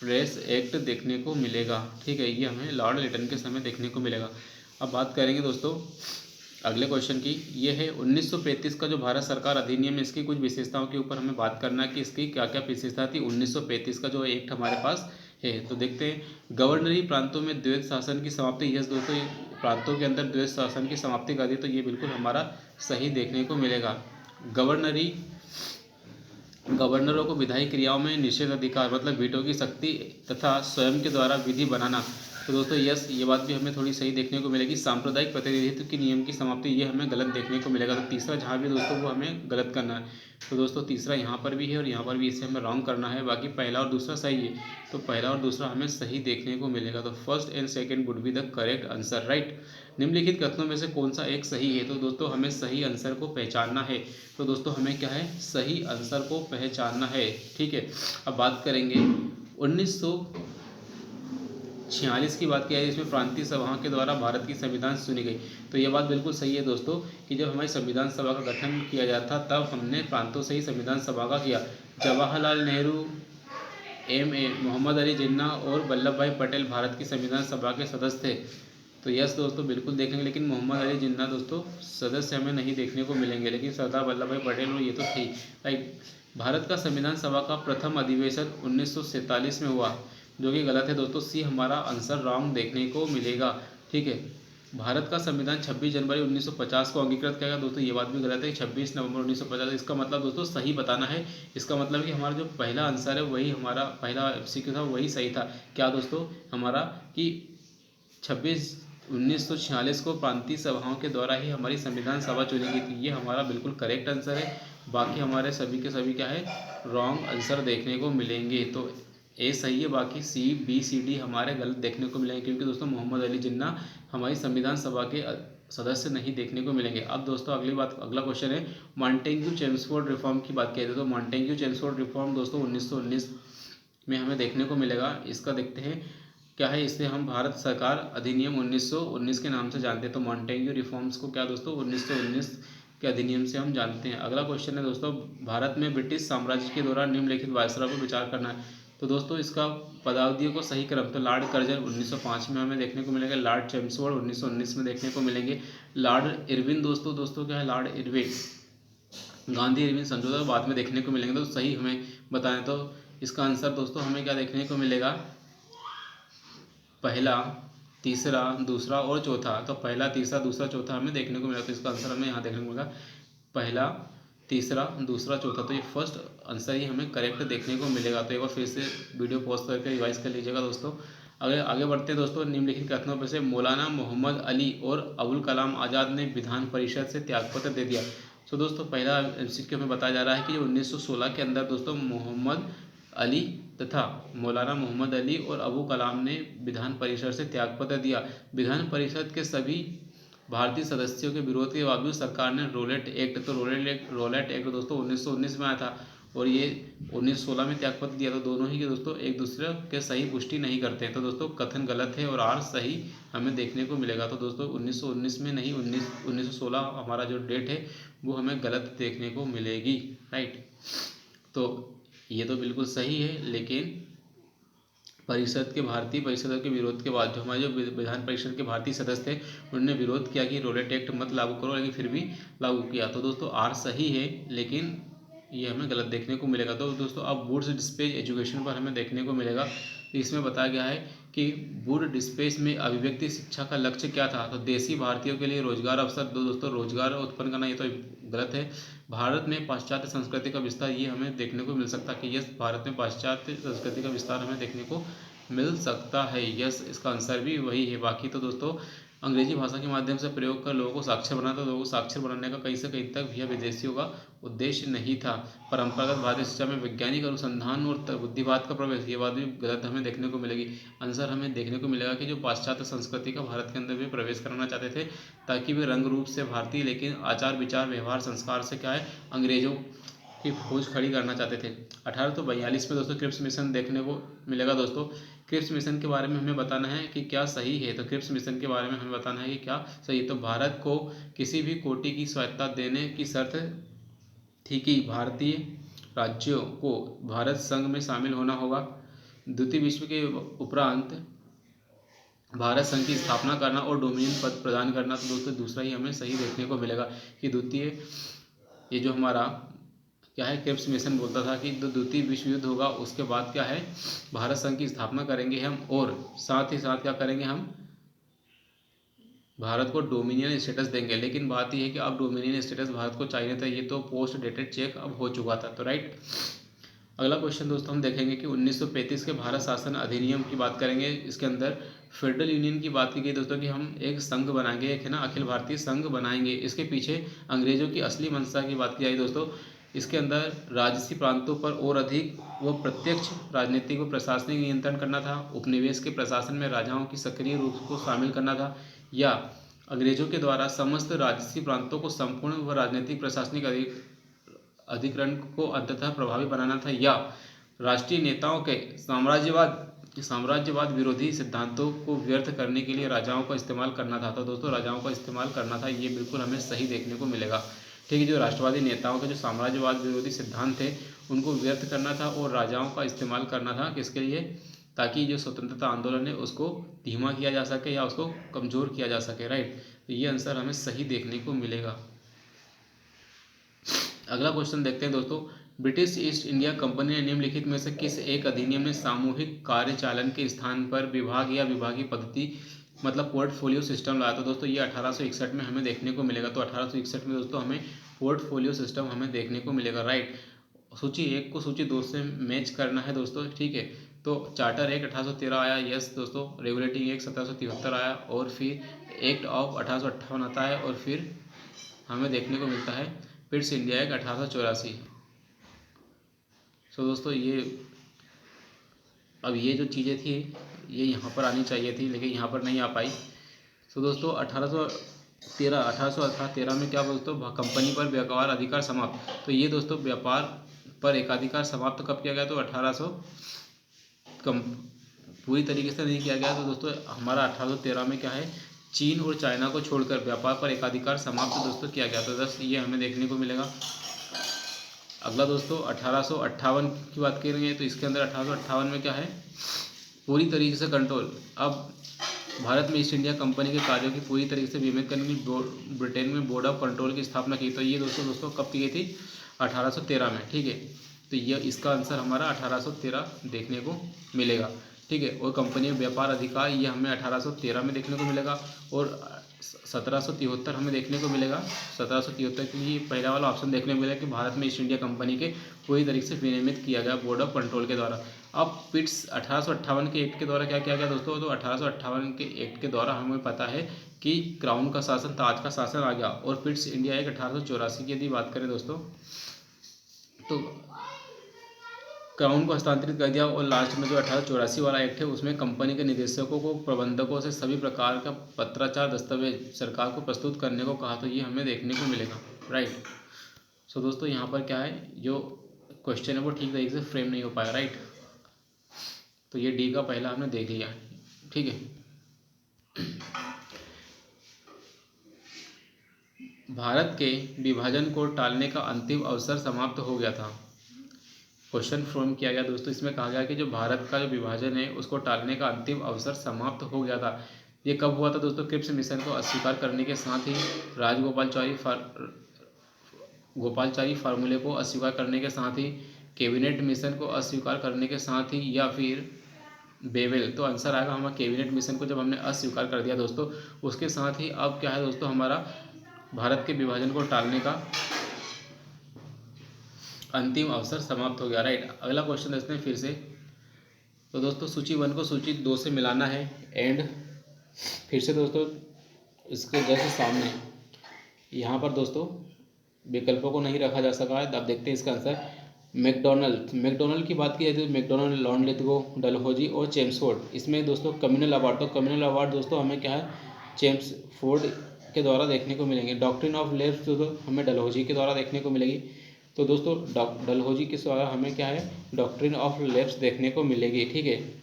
Speaker 1: प्रेस एक्ट देखने को मिलेगा। ठीक है, ये हमें लॉर्ड लिटन के समय देखने को मिलेगा। अब बात करेंगे दोस्तों अगले क्वेश्चन की, ये है 1935 का जो भारत सरकार अधिनियम है, इसकी कुछ विशेषताओं के ऊपर हमें बात करना है कि इसकी क्या क्या विशेषता थी 1935 का जो एक्ट हमारे पास है। तो देखते हैं, गवर्नरी प्रांतों में द्वैत शासन की समाप्ति, यस दोस्तों प्रांतों के अंदर द्वैत शासन की समाप्ति कर दी, तो ये बिल्कुल हमारा सही देखने को मिलेगा। गवर्नरों को विधायी क्रियाओं में निषेध अधिकार मतलब वीटो की शक्ति तथा स्वयं के द्वारा विधि बनाना, तो दोस्तों यस ये बात भी हमें थोड़ी सही देखने को मिलेगी। सांप्रदायिक प्रतिनिधित्व की नियम की समाप्ति, ये हमें गलत देखने को मिलेगा। तो तीसरा जहाँ भी दोस्तों वो हमें गलत करना है, तो दोस्तों तीसरा यहाँ पर भी है और यहाँ पर भी, इसे हमें रॉन्ग करना है। बाकी पहला और दूसरा सही है, तो पहला और दूसरा हमें सही देखने को मिलेगा। तो first and second would be the correct answer. Right, निम्नलिखित कथनों में से कौन सा एक सही है, तो दोस्तों हमें सही आंसर को पहचानना है। तो दोस्तों हमें क्या है, सही आंसर को पहचानना है। ठीक है, अब बात करेंगे 1946 की बात किया है, इसमें प्रांतीय सभाओं के द्वारा भारत की संविधान सुनी गई। तो ये बात बिल्कुल सही है दोस्तों कि जब हमारी संविधान सभा का गठन किया गया था तब हमने प्रांतों से ही संविधान सभा का किया। जवाहरलाल नेहरू, M.A. मोहम्मद अली जिन्ना और वल्लभ भाई पटेल भारत की संविधान सभा के सदस्य थे। तो यस दोस्तों बिल्कुल देखेंगे, लेकिन मोहम्मद अली जिन्ना दोस्तों सदस्य हमें नहीं देखने को मिलेंगे, लेकिन सरदार वल्लभ भाई पटेल और ये तो थी। राइट, भारत का संविधान सभा का प्रथम अधिवेशन 1947 में हुआ, जो कि गलत है दोस्तों। सी हमारा आंसर रॉन्ग देखने को मिलेगा। ठीक है, भारत का संविधान 26 जनवरी 1950 को अंगीकृत किया गया दोस्तों, ये बात भी गलत है। 26 नवंबर 1950, इसका मतलब दोस्तों सही बताना है। इसका मतलब कि हमारा जो पहला आंसर है वही हमारा पहला एमसीक्यू था, वही सही था। क्या दोस्तों हमारा कि 1946 को प्रांतीय सभाओं के द्वारा ही हमारी संविधान सभा चुनी गई थी, ये हमारा बिल्कुल करेक्ट आंसर है। बाकी हमारे सभी के सभी क्या है, रॉन्ग आंसर देखने को मिलेंगे। तो ए सही है, बाकी सी बी सी डी हमारे गलत देखने को मिलेंगे, क्योंकि दोस्तों मोहम्मद अली जिन्ना हमारी संविधान सभा के सदस्य नहीं देखने को मिलेंगे। अब दोस्तों अगला क्वेश्चन है मॉन्टेग्यू चेम्सफोर्ड रिफॉर्म की बात की जाए तो मॉन्टेग्यू चेम्सफोर्ड रिफॉर्म दोस्तों 1919 में हमें देखने को मिलेगा। इसका देखते हैं क्या है, इसे हम भारत सरकार अधिनियम 1919 के नाम से जानते हैं। तो मॉन्टेग्यू रिफॉर्म्स को क्या दोस्तों 1919 के अधिनियम से हम जानते हैं। अगला क्वेश्चन है दोस्तों, भारत में ब्रिटिश साम्राज्य के दौरान निम्नलिखित वायसराय पर विचार करना है। तो दोस्तों इसका पदावधियों को सही क्रम, तो लॉर्ड कर्जन 1905 में हमें देखने को मिलेगा, लॉर्ड चेम्सफोर्ड 1919 में देखने को मिलेंगे, लॉर्ड इरविन दोस्तों क्या है, लॉर्ड इरविन, गांधी इरविन समझौता बाद में देखने को मिलेंगे। तो सही हमें बताएं तो इसका आंसर दोस्तों हमें क्या देखने को मिलेगा, पहला, तीसरा, दूसरा और चौथा। तो पहला, तीसरा, दूसरा, चौथा हमें देखने को मिला, तो इसका आंसर हमें यहाँ देखने को मिलेगा पहला, तीसरा, दूसरा, चौथा। तो ये फर्स्ट आंसर ही हमें करेक्ट देखने को मिलेगा। तो एक बार फिर से वीडियो पॉज करके रिवाइज कर लीजिएगा दोस्तों। आगे बढ़ते हैं दोस्तों, निम्नलिखित कथनों पर से मौलाना मोहम्मद अली और अबुल कलाम आज़ाद ने विधान परिषद से त्यागपत्र दे दिया। तो दोस्तों पहला एमसीक्यू हमें बताया जा रहा है कि 1916 के अंदर दोस्तों मोहम्मद अली तथा मौलाना मोहम्मद अली और अबू कलाम ने विधान परिषद से त्यागपत्र दिया। विधान परिषद के सभी भारतीय सदस्यों के विरोध के बावजूद सरकार ने रोलेट एक्ट, तो रोलेट एक्ट दोस्तों 1919 में आया था और ये 1916 में त्यागपत्र दिया। तो दोनों ही के दोस्तों एक दूसरे के सही पुष्टि नहीं करते हैं, तो दोस्तों कथन गलत है और आर सही हमें देखने को मिलेगा। तो दोस्तों 1919 में नहीं, 1916 हमारा जो डेट है वो हमें गलत देखने को मिलेगी। राइट, तो ये तो बिल्कुल सही है, लेकिन भारतीय परिषदों के विरोध के बाद जो हमारे जो विधान परिषद के भारतीय सदस्य थे उन्होंने विरोध किया कि रोलेट एक्ट मत लागू करो, लेकिन फिर भी लागू किया। तो दोस्तों आर सही है, लेकिन ये हमें गलत देखने को मिलेगा। तो दोस्तों अब वुड्स डिस्पेच एजुकेशन पर हमें देखने को मिलेगा। तो इसमें बताया गया है कि वुड डिस्पेच में अभिव्यक्ति शिक्षा का लक्ष्य क्या था। तो देसी भारतीयों के लिए रोजगार अवसर, दोस्तों रोजगार उत्पन्न करना, ये तो गलत है। भारत में पाश्चात्य संस्कृति का विस्तार, ये हमें देखने को मिल सकता है कि यस, भारत में पाश्चात्य संस्कृति का विस्तार हमें देखने को मिल सकता है। यस, इसका आंसर भी वही है। बाकी तो दोस्तों अंग्रेजी भाषा के माध्यम से प्रयोग कर लोगों को साक्षर बनाना, तो लोगों को साक्षर बनाने का कहीं से कहीं तक भैया विदेशियों का उद्देश्य नहीं था। परंपरागत भारतीय शिक्षा में वैज्ञानिक अनुसंधान और बुद्धिवाद का प्रवेश, ये बात भी गलत हमें देखने को मिलेगी। आंसर हमें देखने को मिलेगा कि जो पाश्चात्य संस्कृति का भारत के अंदर भी प्रवेश करना चाहते थे, ताकि वे रंग रूप से भारतीय लेकिन आचार विचार व्यवहार संस्कार से क्या है अंग्रेजों की खोज खड़ी करना चाहते थे। 1842 में दोस्तों क्रिप्स मिशन देखने को मिलेगा। दोस्तों क्रिप्स मिशन के बारे में हमें बताना है कि क्या सही है। तो क्रिप्स मिशन के बारे में हमें बताना है कि क्या सही है। तो भारत को किसी भी कोटि की स्वायत्तता देने की शर्त थी कि भारतीय राज्यों को भारत संघ में शामिल होना होगा। द्वितीय विश्व के उपरांत भारत संघ की स्थापना करना और डोमिनियन पद प्रदान करना। तो दोस्तों दूसरा ही हमें सही देखने को मिलेगा कि द्वितीय, ये जो हमारा क्या है क्रिप्स मिशन बोलता था कि द्वितीय विश्व युद्ध होगा उसके बाद क्या है भारत संघ की स्थापना करेंगे हम, और साथ ही साथ क्या करेंगे हम भारत को डोमिनियन स्टेटस देंगे। लेकिन बात यह है कि अब डोमिनियन स्टेटस भारत को चाहिए था, ये तो पोस्ट डेटेड चेक अब हो चुका था। तो राइट, अगला क्वेश्चन दोस्तों हम देखेंगे कि 1935 के भारत शासन अधिनियम की बात करेंगे। इसके अंदर फेडरल यूनियन की बात की गई दोस्तों कि हम एक संघ बनाएंगे, एक है ना अखिल भारतीय संघ बनाएंगे। इसके पीछे अंग्रेजों की असली मंशा की बात की जाए दोस्तों, इसके अंदर राजसी प्रांतों पर और अधिक वो प्रत्यक्ष राजनीतिक व प्रशासनिक नियंत्रण करना था, उपनिवेश के प्रशासन में राजाओं की सक्रिय रूप को शामिल करना था, या अंग्रेजों के द्वारा समस्त राजसी प्रांतों को संपूर्ण व राजनीतिक प्रशासनिक अधिकरण को अंततः प्रभावी बनाना था, या राष्ट्रीय नेताओं के साम्राज्यवाद विरोधी सिद्धांतों को व्यर्थ करने के लिए राजाओं का इस्तेमाल करना था। तो दोस्तों राजाओं का इस्तेमाल करना था, ये बिल्कुल हमें सही देखने को मिलेगा। ठीक है, जो राष्ट्रवादी नेताओं के जो साम्राज्यवाद विरोधी सिद्धांत थे उनको व्यर्थ करना था और राजाओं का इस्तेमाल करना था, किसके लिए, ताकि जो स्वतंत्रता आंदोलन है उसको धीमा किया जा सके या उसको कमज़ोर किया जा सके। राइट, तो ये आंसर हमें सही देखने को मिलेगा। अगला क्वेश्चन देखते हैं दोस्तों, ब्रिटिश ईस्ट इंडिया कंपनी ने निम्नलिखित में से किस एक अधिनियम में सामूहिक कार्यचालन के स्थान पर विभाग या विभागीय पद्धति मतलब पोर्टफोलियो सिस्टम लाया? तो दोस्तों ये 1861 में हमें देखने को मिलेगा। तो 1861 में दोस्तों हमें पोर्टफोलियो सिस्टम हमें देखने को मिलेगा, राइट। सूची 1 को सूची 2 से मैच करना है दोस्तों, ठीक है। तो चार्टर एक्ट 1813 आया, यस दोस्तों। रेगुलेटिंग एक्ट 1773 आया, और फिर एक्ट ऑफ 1858 आता है, और फिर हमें देखने को मिलता है पिट्स इंडिया एक्ट 1884। सो दोस्तों ये जो चीज़ें थी ये यहाँ पर आनी चाहिए थी, लेकिन यहाँ पर नहीं आ पाई। सो दोस्तों 1813 में क्या दोस्तों कंपनी पर व्यापार अधिकार समाप्त। तो ये दोस्तों व्यापार पर एकाधिकार समाप्त कब किया गया? तो 1800 पूरी तरीके से नहीं किया गया। तो दोस्तों हमारा 1813 में क्या है, चीन और चाइना को छोड़कर व्यापार पर एकाधिकार समाप्त दोस्तों किया गया। तो बस ये हमें देखने को मिलेगा। अगला दोस्तों 1858 की बात करेंगे, तो इसके अंदर 1858 में क्या है, पूरी तरीके से कंट्रोल। अब भारत में ईस्ट इंडिया कंपनी के कार्यों की पूरी तरीके से विमित करने के लिए ब्रिटेन में बोर्ड ऑफ कंट्रोल की स्थापना की। तो ये दोस्तों कब की गई थी? 1813 में, ठीक है। तो ये इसका आंसर हमारा 1813 देखने को मिलेगा, ठीक है। और कंपनी व्यापार अधिकार ये हमें 1813 में देखने को मिलेगा, और 1773 हमें देखने को मिलेगा। 1773 के लिए पहला वाला ऑप्शन देखने को मिलेगा कि भारत में ईस्ट इंडिया कंपनी के पूरी तरीके से विनियमित किया गया बोर्ड ऑफ कंट्रोल के द्वारा। अब पिट्स 1858 के एक्ट के द्वारा क्या किया गया दोस्तों? तो 1858 के एक्ट के द्वारा हमें पता है कि क्राउन का शासन, ताज का शासन आ गया। और पिट्स इंडिया एक्ट 1884 की यदि बात करें दोस्तों, तो क्राउन को हस्तांतरित कर दिया, और लास्ट में जो 1884 वाला एक्ट है उसमें कंपनी के निदेशकों को प्रबंधकों से सभी प्रकार का पत्राचार दस्तावेज सरकार को प्रस्तुत करने को कहा। तो ये हमें देखने को मिलेगा, राइट। सो दोस्तों यहाँ पर क्या है, जो क्वेश्चन है वो ठीक तरीके से फ्रेम नहीं हो पाया, राइट। तो ये डी का पहला हमने देख लिया, ठीक है। भारत के विभाजन को टालने का अंतिम अवसर समाप्त हो गया था। क्वेश्चन फ्रेम किया गया दोस्तों, इसमें कहा गया कि जो भारत का जो विभाजन है उसको टालने का अंतिम अवसर समाप्त हो गया था। ये कब हुआ था दोस्तों? क्रिप्स मिशन को अस्वीकार करने के साथ ही, गोपालचारी फार्मूले को अस्वीकार करने के साथ ही, कैबिनेट मिशन को अस्वीकार करने के साथ ही, या फिर बेवेल। तो आंसर आएगा हमारा कैबिनेट मिशन को जब हमने अस्वीकार कर दिया दोस्तों, उसके साथ ही अब क्या है दोस्तों, हमारा भारत के विभाजन को टालने का अंतिम अवसर समाप्त हो गया, राइट। अगला क्वेश्चन देखते हैं फिर से। तो दोस्तों सूची 1 को सूची 2 से मिलाना है, एंड फिर से दोस्तों इसके जैसे सामने यहाँ पर दोस्तों विकल्पों को नहीं रखा जा सका है। अब देखते हैं इसका आंसर। मैकडोनल्ड की बात की जाए तो मैकडोनल्ड, लॉर्ड लिथगो, डलहौजी और चेम्सफोर्ड। इसमें दोस्तों कम्युनल अवार्ड, तो कम्युनल अवार्ड दोस्तों हमें क्या है, चेम्सफोर्ड के द्वारा देखने को मिलेंगे। डॉक्ट्रिन ऑफ लेफ्ट तो हमें डलहौजी के द्वारा देखने को मिलेगी। तो दोस्तों डलहौजी के द्वारा हमें क्या है, डॉक्ट्रिन ऑफ लेफ्ट देखने को मिलेगी, ठीक है।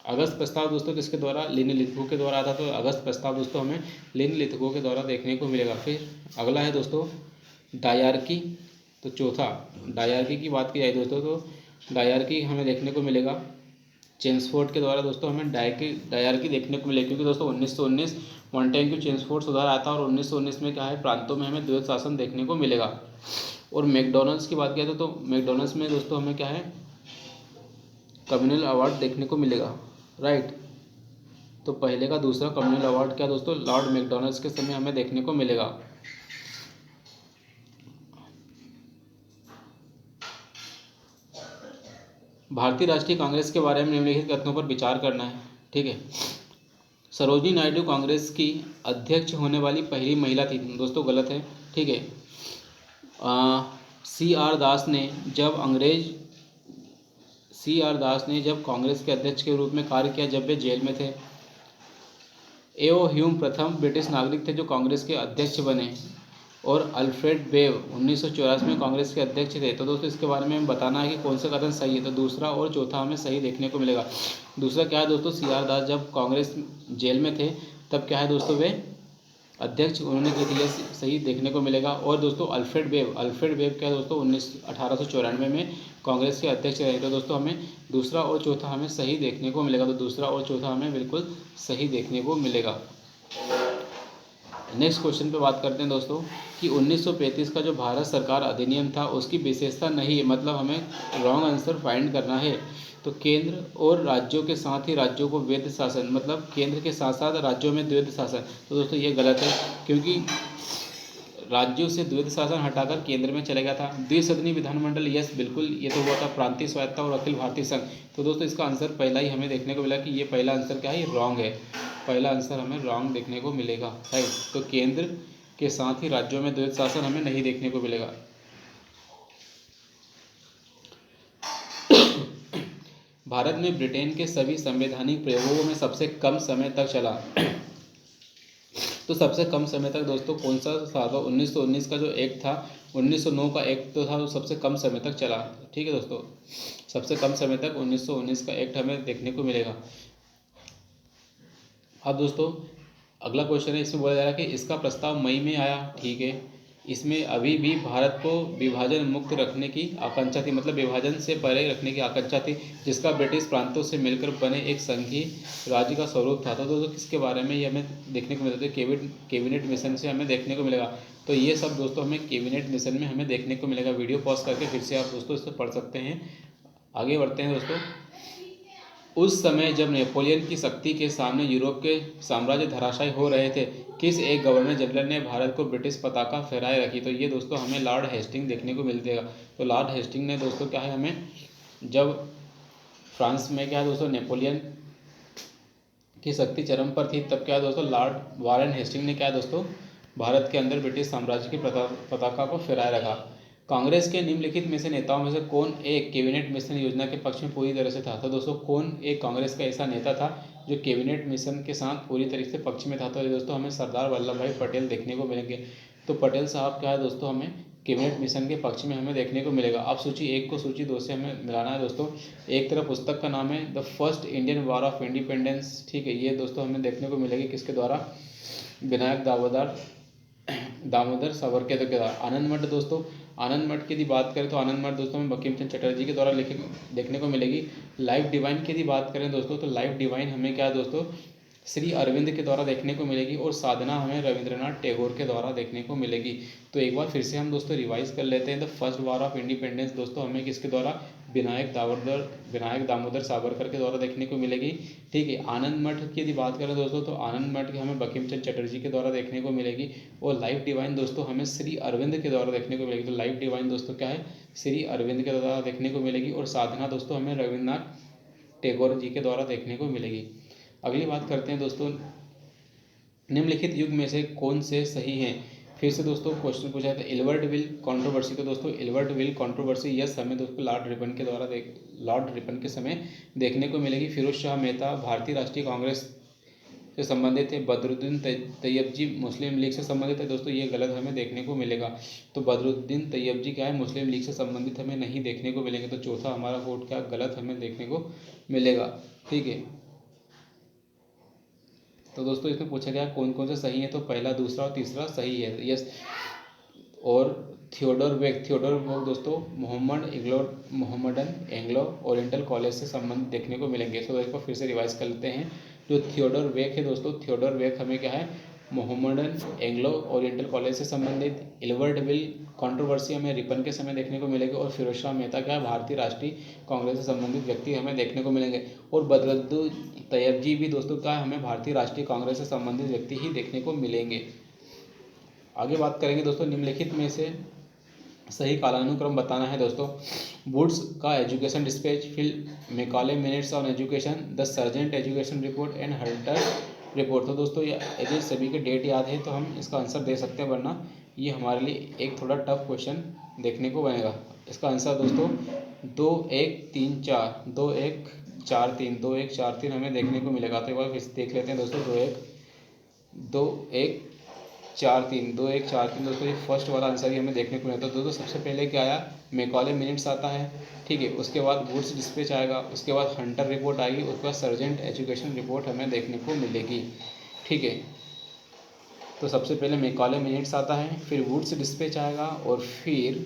Speaker 1: अगस्त प्रस्ताव दोस्तों किसके द्वारा? लिन लिथगो के द्वारा आता। तो अगस्त प्रस्ताव दोस्तों हमें लिन लिथगो के द्वारा देखने को मिलेगा। फिर अगला है दोस्तों डायरकी। तो चौथा डायरकी की बात की जाए दोस्तों, तो डायरकी हमें देखने को मिलेगा चेम्सफोर्ड के द्वारा दोस्तों हमें डायरकी देखने को मिलेगी, क्योंकि दोस्तों 1919 मॉन्टेग्यू चेम्सफोर्ड सुधार आता है, और 1919 में क्या है, प्रांतों में हमें द्वैत शासन देखने को मिलेगा। और मैकडोनल्ड्स की बात किया तो मैकडोनल्ड्स में दोस्तों हमें क्या है, कम्युनल अवार्ड देखने को मिलेगा, राइट। तो पहले का दूसरा कम्युनल अवार्ड क्या दोस्तों, लॉर्ड मैकडोनल्ड्स के समय हमें देखने को मिलेगा। भारतीय राष्ट्रीय कांग्रेस के बारे में निम्नलिखित कथनों पर विचार करना है, ठीक है। सरोजिनी नायडू कांग्रेस की अध्यक्ष होने वाली पहली महिला थी, दोस्तों गलत है, ठीक है। सी.आर. दास ने जब कांग्रेस के अध्यक्ष के रूप में कार्य किया जब वे जेल में थे। एओ ह्यूम प्रथम ब्रिटिश नागरिक थे जो कांग्रेस के अध्यक्ष बने, और अल्फ्रेड बेव 1984 में कांग्रेस के अध्यक्ष थे। तो दोस्तों इसके बारे में हमें बताना है कि कौन सा कथन सही है। तो दूसरा और चौथा हमें सही देखने को मिलेगा। दूसरा क्या है दोस्तों, सी.आर. दास जब कांग्रेस जेल में थे तब क्या है दोस्तों, वे अध्यक्ष उन्होंने की थी, सही देखने को मिलेगा। और दोस्तों अल्फ्रेड बेव क्या है दोस्तों, 1894 में कांग्रेस के अध्यक्ष रहे। तो दोस्तों हमें दूसरा और चौथा हमें सही देखने को मिलेगा। तो दूसरा और चौथा हमें बिल्कुल सही देखने को मिलेगा। नेक्स्ट क्वेश्चन पे बात करते हैं दोस्तों कि 1935 का जो भारत सरकार अधिनियम था उसकी विशेषता नहीं है, मतलब हमें रॉन्ग आंसर फाइंड करना है। तो केंद्र और राज्यों के साथ ही राज्यों को द्वैध शासन, मतलब केंद्र के साथ साथ राज्यों में द्वैध शासन, तो दोस्तों ये गलत है, क्योंकि राज्यों से द्वैध शासन हटाकर केंद्र में चला गया था। द्विसदनी विधानमंडल, यस बिल्कुल, ये तो हुआ था प्रांतीय स्वायत्ता और अखिल भारतीय संघ। तो दोस्तों इसका आंसर पहला ही हमें देखने को मिला कि ये पहला आंसर क्या है, ये रॉन्ग है, पहला आंसर हमें रॉन्ग देखने को मिलेगा, है। तो केंद्र के साथ ही राज्यों में द्वैध शासन हमें नहीं देखने को मिलेगा। भारत में ब्रिटेन के सभी संवैधानिक प्रयोगों में सबसे कम समय तक चला तो सबसे कम समय तक दोस्तों कौन सा था, तो 1919 का जो एक्ट था, 1909 का एक्ट तो था, वो सबसे कम समय तक चला। ठीक है दोस्तों, सबसे कम समय तक 1919 का एक्ट हमें देखने को मिलेगा। अब दोस्तों अगला क्वेश्चन है, इसमें बोला जा रहा है कि इसका प्रस्ताव मई में आया। ठीक है, इसमें अभी भी भारत को विभाजन मुक्त रखने की आकांक्षा थी, मतलब विभाजन से परे रखने की आकांक्षा थी, जिसका ब्रिटिश प्रांतों से मिलकर बने एक संघीय राज्य का स्वरूप था। तो दोस्तों किसके बारे में ये हमें देखने को मिलता है, कैबिनेट मिशन से हमें देखने को मिलेगा। तो ये सब दोस्तों हमें कैबिनेट मिशन में हमें देखने को मिलेगा। वीडियो पॉज करके फिर से आप दोस्तों इससे पढ़ सकते हैं। आगे बढ़ते हैं दोस्तों। उस समय जब नेपोलियन की शक्ति के सामने यूरोप के साम्राज्य धराशायी हो रहे थे, किस एक गवर्नर जनरल ने भारत को ब्रिटिश पताका फहराए रखी। तो ये दोस्तों हमें लॉर्ड हेस्टिंग देखने को मिलतेगा। तो लॉर्ड हेस्टिंग ने दोस्तों क्या है, हमें जब फ्रांस में क्या है दोस्तों नेपोलियन की शक्ति चरम पर थी, तब क्या है दोस्तों लॉर्ड वारेन हेस्टिंग ने क्या है दोस्तों भारत के अंदर ब्रिटिश साम्राज्य की पताका को फहराए रखा। कांग्रेस के निम्नलिखित में से नेताओं में से कौन एक कैबिनेट मिशन योजना के पक्ष में पूरी तरह से था। तो दोस्तों कौन एक कांग्रेस का ऐसा नेता था जो कैबिनेट मिशन के साथ पूरी तरीके से पक्ष में था। तो दोस्तों हमें सरदार वल्लभ भाई पटेल देखने को मिलेंगे। तो पटेल साहब क्या है दोस्तों हमें कैबिनेट मिशन के पक्ष में हमें देखने को मिलेगा। अब सूची एक को सूची दो से हमें मिलाना है दोस्तों। एक तरफ पुस्तक का नाम है the first Indian war of independence. ठीक है, ये दोस्तों हमें देखने को मिलेगी किसके द्वारा, विनायक दामोदर सावरकर के द्वारा। आनंद मठ दोस्तों, आनंद मठ की यदि बात करें तो आनंद मठ दोस्तों में बंकिम चंद्र चटर्जी के द्वारा लिखे देखने को मिलेगी। लाइफ डिवाइन की यदि बात करें दोस्तों, तो लाइफ डिवाइन हमें क्या दोस्तों श्री अरविंद के द्वारा देखने को मिलेगी, और साधना हमें रविंद्रनाथ टैगोर के द्वारा देखने को मिलेगी। तो एक बार फिर से हम दोस्तों रिवाइज कर लेते हैं। The first war of independence दोस्तों हमें किसके द्वारा, विनायक दामोदर सावरकर के द्वारा देखने को मिलेगी। ठीक है, आनंद मठ की यदि बात करें दोस्तों, तो आनंद मठ की हमें बंकिम चंद्र चटर्जी के द्वारा देखने को मिलेगी। और लाइफ डिवाइन दोस्तों हमें श्री अरविंद के द्वारा देखने को मिलेगी। तो लाइफ डिवाइन दोस्तों क्या है, श्री अरविंद के द्वारा देखने को मिलेगी। और साधना दोस्तों हमें रविन्द्रनाथ टैगोर जी के द्वारा देखने को मिलेगी। अगली बात करते हैं दोस्तों, निम्नलिखित युग में से कौन से सही हैं। फिर से दोस्तों क्वेश्चन पूछा है एल्बर्ट विल कंट्रोवर्सी। तो दोस्तों एल्बर्ट विल कंट्रोवर्सी यस हमें दोस्तों लॉर्ड रिपन के समय देखने को मिलेगी। फिरोज शाह मेहता भारतीय राष्ट्रीय कांग्रेस से संबंधित है। बदरुद्दीन तैयबजी मुस्लिम लीग से संबंधित है। दोस्तों ये गलत हमें देखने को मिलेगा। तो बदरुद्दीन तैयबजी क्या है, मुस्लिम लीग से संबंधित हमें नहीं देखने को मिलेंगे। तो चौथा हमारा वोट क्या गलत हमें देखने को मिलेगा। ठीक है, तो दोस्तों इसमें पूछा गया कौन कौन से सही है, तो पहला, दूसरा और तीसरा सही है यस। और थियोडोर वेक दोस्तों मोहम्मदन एंग्लो ओरिएंटल कॉलेज से संबंधित देखने को मिलेंगे। तो इसको फिर से रिवाइज कर लेते हैं। जो थियोडोर वेक है दोस्तों, थियोडोर वेक हमें क्या है, मोहम्मदन एंग्लो ओरिएंटल कॉलेज से संबंधित। एल्बर्ट विल कंट्रोवर्सी हमें रिपन के समय देखने को मिलेगी। और फिरोज शाह मेहता क्या है, भारतीय राष्ट्रीय कांग्रेस से संबंधित व्यक्ति हमें देखने को मिलेंगे। और बदरुद्दीन तैयबजी भी दोस्तों क्या हमें भारतीय राष्ट्रीय कांग्रेस से संबंधित व्यक्ति ही देखने को मिलेंगे। आगे बात करेंगे दोस्तों, निम्नलिखित में से सही कालानुक्रम बताना है दोस्तों। वुड्स का एजुकेशन डिस्पैच, फिर Macaulay minutes on education, the sergeant education report and Hunter report. तो दोस्तों यदि सभी के डेट याद है तो हम इसका आंसर दे सकते हैं, वरना ये हमारे लिए एक थोड़ा टफ क्वेश्चन देखने को बनेगा। इसका आंसर दोस्तों 2-1-3-4 2-1-4-3 2-1-4-3 हमें देखने को मिलेगा। तो एक बार फिर से देख लेते हैं दोस्तों, 2-1-4-3 दोस्तों ये फर्स्ट वाला आंसर ही हमें देखने को मिलता है। दोस्तों सबसे पहले क्या आया, मैकॉले मिनट्स आता है। ठीक है, उसके बाद वुड्स डिस्पैच आएगा, उसके बाद हंटर रिपोर्ट आएगी, उसके बाद सर्जेंट एजुकेशन रिपोर्ट हमें देखने को मिलेगी। ठीक है, तो सबसे पहले मैकॉले मिनट्स आता है, फिर वुड्स डिस्पैच आएगा, और फिर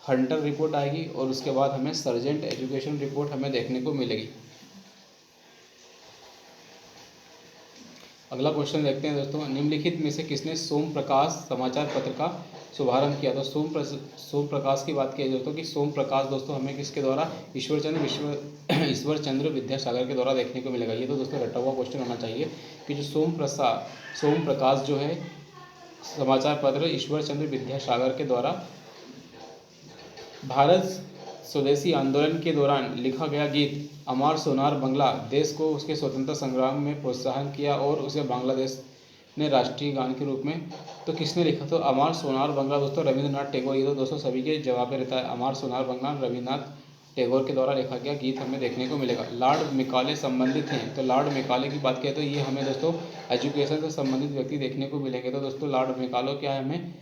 Speaker 1: हंटर रिपोर्ट आएगी, और उसके बाद हमें सर्जेंट एजुकेशन रिपोर्ट हमें देखने को मिलेगी। अगला क्वेश्चन देखते हैं दोस्तों, निम्नलिखित में से किसने सोम प्रकाश समाचार पत्र का शुभारंभ किया? तो सोम प्रकाश की बात की दोस्तों कि सोम प्रकाश दोस्तों हमें किसके द्वारा, ईश्वर चंद्र विद्यासागर के द्वारा देखने को मिलेगा। ये तो दोस्तों रटा हुआ क्वेश्चन होना चाहिए कि जो सोम प्रकाश जो है समाचार पत्र ईश्वर चंद्र विद्यासागर के द्वारा भारत स्वदेशी आंदोलन के दौरान लिखा गया गीत अमर सोनार बंगला देश को उसके स्वतंत्रता संग्राम में प्रोत्साहन किया और उसे बांग्लादेश ने राष्ट्रीय गान के रूप में तो किसने लिखा? तो अमर सोनार बंगला दोस्तों रविंद्रनाथ टैगोर। ये तो दोस्तों सभी के जवाब में रहता है, अमर सोनार बंगला रविंद्रनाथ टैगोर के द्वारा लिखा गया गीत हमें देखने को मिलेगा। लॉर्ड मेकाले संबंधित हैं, तो लॉर्ड मेकाले की बात करें तो ये हमें दोस्तों एजुकेशन से संबंधित व्यक्ति देखने को मिलेंगे। तो दोस्तों लॉर्ड मेकाले क्या है, हमें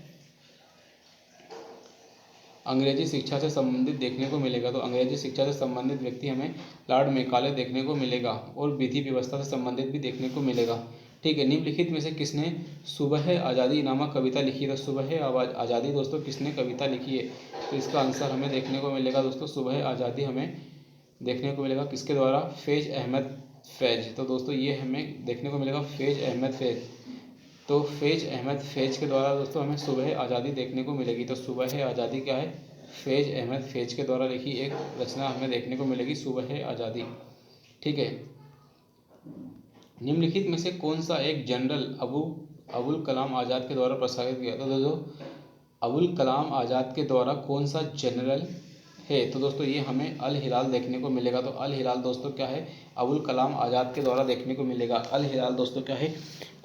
Speaker 1: अंग्रेजी शिक्षा से संबंधित देखने को मिलेगा। तो अंग्रेजी शिक्षा से संबंधित व्यक्ति हमें लॉर्ड मेकाले देखने को मिलेगा और विधि व्यवस्था से संबंधित भी देखने को मिलेगा। ठीक है, निम्नलिखित में से किसने सुबह आज़ादी नामक कविता लिखी है? तो सुबह आज़ादी दोस्तों किसने कविता लिखी है? तो इसका आंसर हमें देखने को मिलेगा दोस्तों, सुबह आज़ादी हमें देखने को मिलेगा किसके द्वारा? फैज़ अहमद फैज़। तो दोस्तों ये हमें देखने को मिलेगा फैज़ अहमद फैज़। तो फैज़ अहमद फैज़ के द्वारा दोस्तों हमें सुबह आज़ादी देखने को मिलेगी। तो सुबह आज़ादी क्या है? फैज़ अहमद फैज़ के द्वारा लिखी एक रचना हमें देखने को मिलेगी, सुबह आज़ादी। ठीक है, निम्नलिखित में से कौन सा एक जनरल अबुल कलाम आज़ाद के द्वारा प्रस्तावित किया? तो दोस्तों अबुल कलाम आज़ाद के द्वारा कौन सा जनरल है? तो दोस्तों ये हमें अल हिलाल देखने को मिलेगा। तो अल हिलाल दोस्तों क्या है? अबुल कलाम आज़ाद के द्वारा देखने को मिलेगा। अल हिलाल दोस्तों क्या है?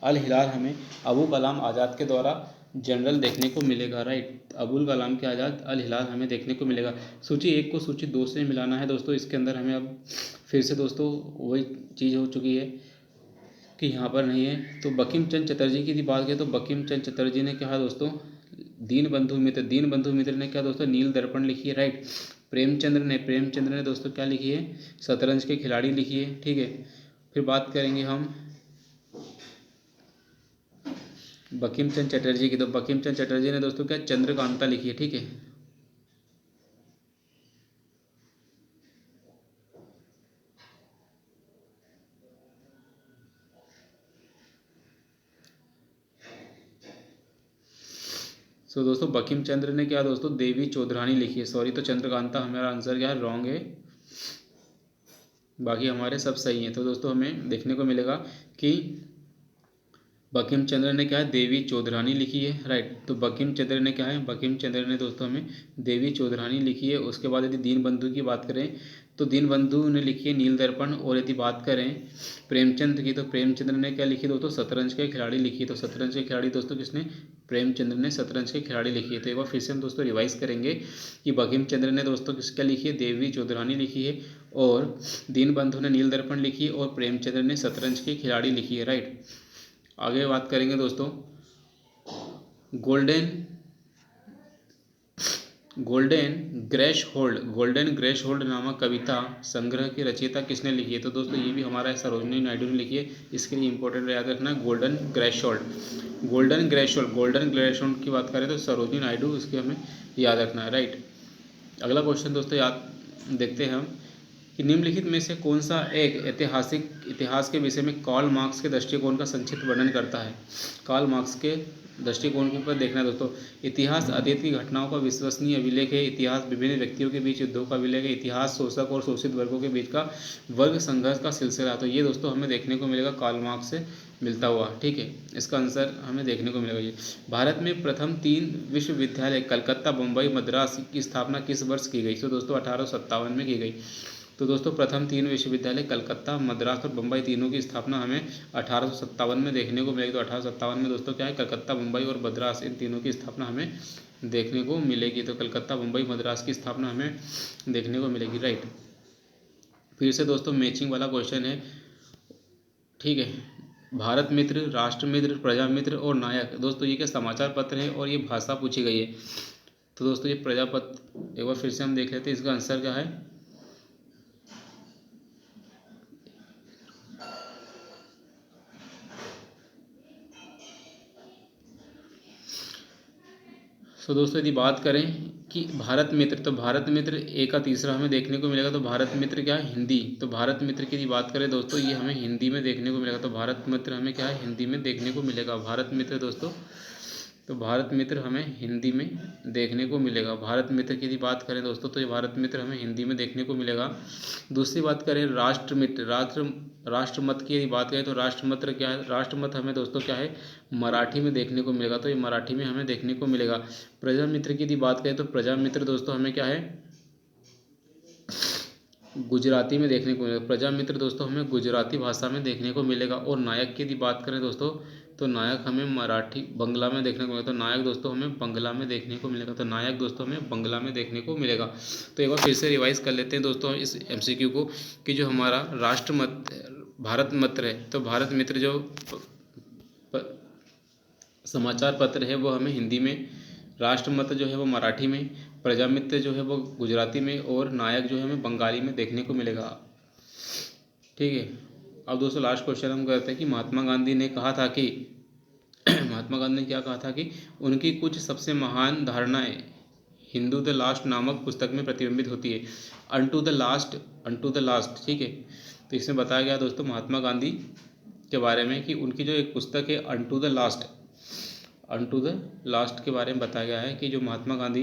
Speaker 1: अल हिलाल हमें अबुल कलाम आज़ाद के द्वारा जनरल देखने को मिलेगा। राइट, अबुल कलाम के आज़ाद अल हिलाल हमें देखने को मिलेगा। सूची 1 को सूची 2 से मिलाना है दोस्तों। इसके अंदर हमें अब फिर से दोस्तों वही चीज़ हो चुकी है कि यहाँ पर नहीं है। तो बंकिम चंद्र चटर्जी की बात करें तो बंकिम चंद्र चटर्जी ने क्या दोस्तों दीन बंधु मित्र ने क्या दोस्तों नील दर्पण लिखी है। राइट, प्रेमचंद्र ने दोस्तों क्या लिखी है? शतरंज के खिलाड़ी लिखी है। ठीक है, फिर बात करेंगे हम बंकिम चंद्र चटर्जी की। तो बंकिम चंद्र चटर्जी ने दोस्तों क्या चंद्रकांता लिखी है। ठीक है, सो दोस्तों बंकिम चंद्र ने क्या दोस्तों देवी चौधरानी लिखी है। सॉरी, तो चंद्रकांता हमारा आंसर क्या है? रॉन्ग है। बाकी हमारे सब सही हैं। तो दोस्तों हमें देखने को मिलेगा कि बंकिम चंद्र ने क्या है? देवी चौधरानी लिखी है। राइट, तो बंकिम चंद्र ने क्या है? बंकिम चंद्र ने दोस्तों हमें देवी चौधरानी लिखी है। उसके बाद यदि दीन बंधु की बात करें तो दीन बंधु ने लिखी है नील दर्पण। और यदि बात करें प्रेमचंद की तो प्रेमचंद्र ने क्या लिखी दोस्तों? शतरंज के खिलाड़ी लिखी है। तो शतरंज के खिलाड़ी दोस्तों किसने? प्रेमचंद्र ने शतरंज के खिलाड़ी लिखी है। तो एक बार फिर से हम दोस्तों रिवाइज करेंगे कि बंकिम चंद्र ने दोस्तों किसका लिखी है? देवी चौधरानी लिखी है। और दीन बंधु ने नील दर्पण लिखी है और प्रेमचंद्र ने शतरंज के खिलाड़ी लिखी है। राइट, आगे बात करेंगे दोस्तों गोल्डन गोल्डन ग्रेश होल्ड नामक कविता संग्रह की रचयिता किसने लिखी है? तो दोस्तों ये भी हमारा सरोजिनी नायडू ने लिखी है। इसके लिए इंपॉर्टेंट याद रखना है गोल्डन ग्रेश होल्ड की बात करें तो सरोजिनी नायडू, इसके हमें याद रखना है। राइट, अगला क्वेश्चन दोस्तों याद देखते हैं हम कि निम्नलिखित में से कौन सा एक इतिहास के विषय में कार्ल मार्क्स के दृष्टिकोण का संक्षिप्त वर्णन करता है? कार्ल मार्क्स के दृष्टिकोण के ऊपर देखना है दोस्तों। इतिहास अतीत की घटनाओं का विश्वसनीय अभिलेख है। इतिहास विभिन्न व्यक्तियों के बीच युद्धों का अभिलेख है। इतिहास शोषक और शोषित वर्गों के बीच का वर्ग संघर्ष का सिलसिला। तो ये दोस्तों हमें देखने को मिलेगा कार्ल मार्क्स से मिलता हुआ। ठीक है, इसका आंसर हमें देखने को मिलेगा ये। भारत में प्रथम 3 विश्वविद्यालय कलकत्ता, मुंबई, मद्रास की स्थापना किस वर्ष की गई? तो दोस्तों 1857 में की गई। तो दोस्तों प्रथम 3 विश्वविद्यालय कलकत्ता, मद्रास और बम्बई तीनों की स्थापना हमें 1857 में देखने को मिलेगी। तो 1857 में दोस्तों क्या है? कलकत्ता, मुंबई और मद्रास इन तीनों की स्थापना हमें देखने को मिलेगी। तो कलकत्ता, मुंबई, मद्रास की स्थापना हमें देखने को मिलेगी। राइट, फिर से दोस्तों मैचिंग वाला क्वेश्चन है। ठीक है, भारत मित्र, राष्ट्र मित्र, प्रजा मित्र और नायक दोस्तों ये क्या समाचार पत्र है और ये भाषा पूछी गई है। तो दोस्तों ये प्रजापत्र एक बार फिर से हम देख लेते हैं, इसका आंसर क्या है? सो दोस्तों यदि बात करें कि भारत मित्र, तो भारत मित्र ए का तीसरा हमें देखने को मिलेगा। तो भारत मित्र क्या है? हिंदी। तो भारत मित्र की यदि बात करें दोस्तों, ये हमें हिंदी में देखने को मिलेगा। तो भारत मित्र हमें क्या है? हिंदी में देखने को मिलेगा। भारत मित्र दोस्तों, तो भारत मित्र हमें हिंदी में देखने को मिलेगा। भारत मित्र की यदि बात करें दोस्तों, तो ये भारत मित्र हमें हिंदी में देखने को मिलेगा। दूसरी बात करें राष्ट्र मित्र, राष्ट्रमत की यदि बात करें तो राष्ट्रमत क्या है? राष्ट्रमत हमें दोस्तों क्या है? मराठी में देखने को मिलेगा। तो ये मराठी में हमें देखने को मिलेगा। प्रजा मित्र की यदि बात करें तो प्रजा मित्र दोस्तों हमें क्या है? गुजराती में देखने को मिलेगा। प्रजा मित्र दोस्तों हमें गुजराती भाषा में देखने को मिलेगा। और नायक की यदि बात करें दोस्तों, तो नायक हमें मराठी बंगला में देखने को मिलेगा। तो नायक दोस्तों हमें बंगला में देखने को मिलेगा। तो नायक दोस्तों हमें बंगला में देखने को मिलेगा। तो एक बार फिर से रिवाइज कर लेते हैं दोस्तों इस एमसीक्यू को, कि जो हमारा राष्ट्रमत भारत मित्र है, तो भारत मित्र जो समाचार पत्र है वो हमें हिंदी में, राष्ट्रमत जो है वो मराठी में, प्रजामित्र जो है वो गुजराती में, और नायक जो है हमें बंगाली में देखने को मिलेगा। ठीक है। अब दोस्तों लास्ट क्वेश्चन हम करते हैं कि महात्मा गांधी ने कहा था कि महात्मा गांधी ने क्या कहा था कि उनकी कुछ सबसे महान धारणाएं हिंदू द लास्ट नामक पुस्तक में प्रतिबिंबित होती है। Unto the last. ठीक है। तो इसमें बताया गया दोस्तों महात्मा गांधी के बारे में कि उनकी जो एक पुस्तक है अनटू द लास्ट के बारे में बताया गया है कि जो महात्मा गांधी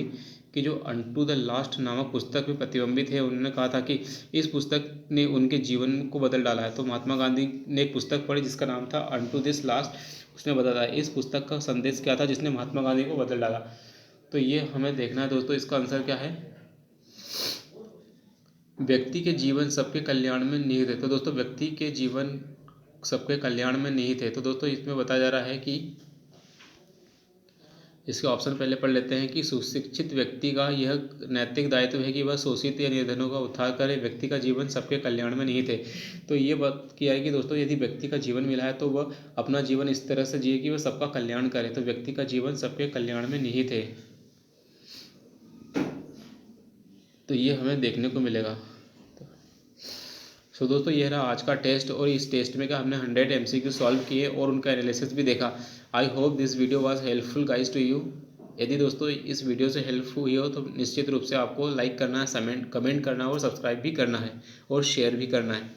Speaker 1: की जो अनटू द लास्ट नामक पुस्तक में प्रतिबिंबित है। उन्होंने कहा था कि इस पुस्तक ने उनके जीवन को बदल डाला है। तो महात्मा गांधी ने एक पुस्तक पढ़ी जिसका नाम था अनटू दिस लास्ट। उसने बताया इस पुस्तक का संदेश क्या था जिसने महात्मा गांधी को बदल डाला। तो ये हमें देखना है दोस्तों, इसका आंसर क्या है? व्यक्ति के जीवन सबके कल्याण में निहित है। तो दोस्तों व्यक्ति के जीवन सबके कल्याण में निहित है। तो दोस्तों इसमें बताया जा रहा है कि इसके ऑप्शन पहले पढ़ लेते हैं कि सुशिक्षित व्यक्ति का यह नैतिक दायित्व है कि वह शोषित या निर्धनों का उद्धार करे। व्यक्ति का जीवन सबके कल्याण में निहित है। तो ये बात किया है कि दोस्तों यदि व्यक्ति का जीवन मिला है तो वह अपना जीवन इस तरह से जिए कि वह सबका कल्याण करे। तो व्यक्ति का जीवन सबके कल्याण में निहित है। तो ये हमें देखने को मिलेगा। सो दोस्तों ये रहा आज का टेस्ट, और इस टेस्ट में क्या हमने 100 MCQ सॉल्व किए और उनका एनालिसिस भी देखा। I hope this video was helpful guys to you. यदि दोस्तों इस वीडियो से हेल्पफुल हुई हो तो निश्चित रूप से आपको लाइक करना है, कमेंट करना है, और सब्सक्राइब भी करना है, और शेयर भी करना है।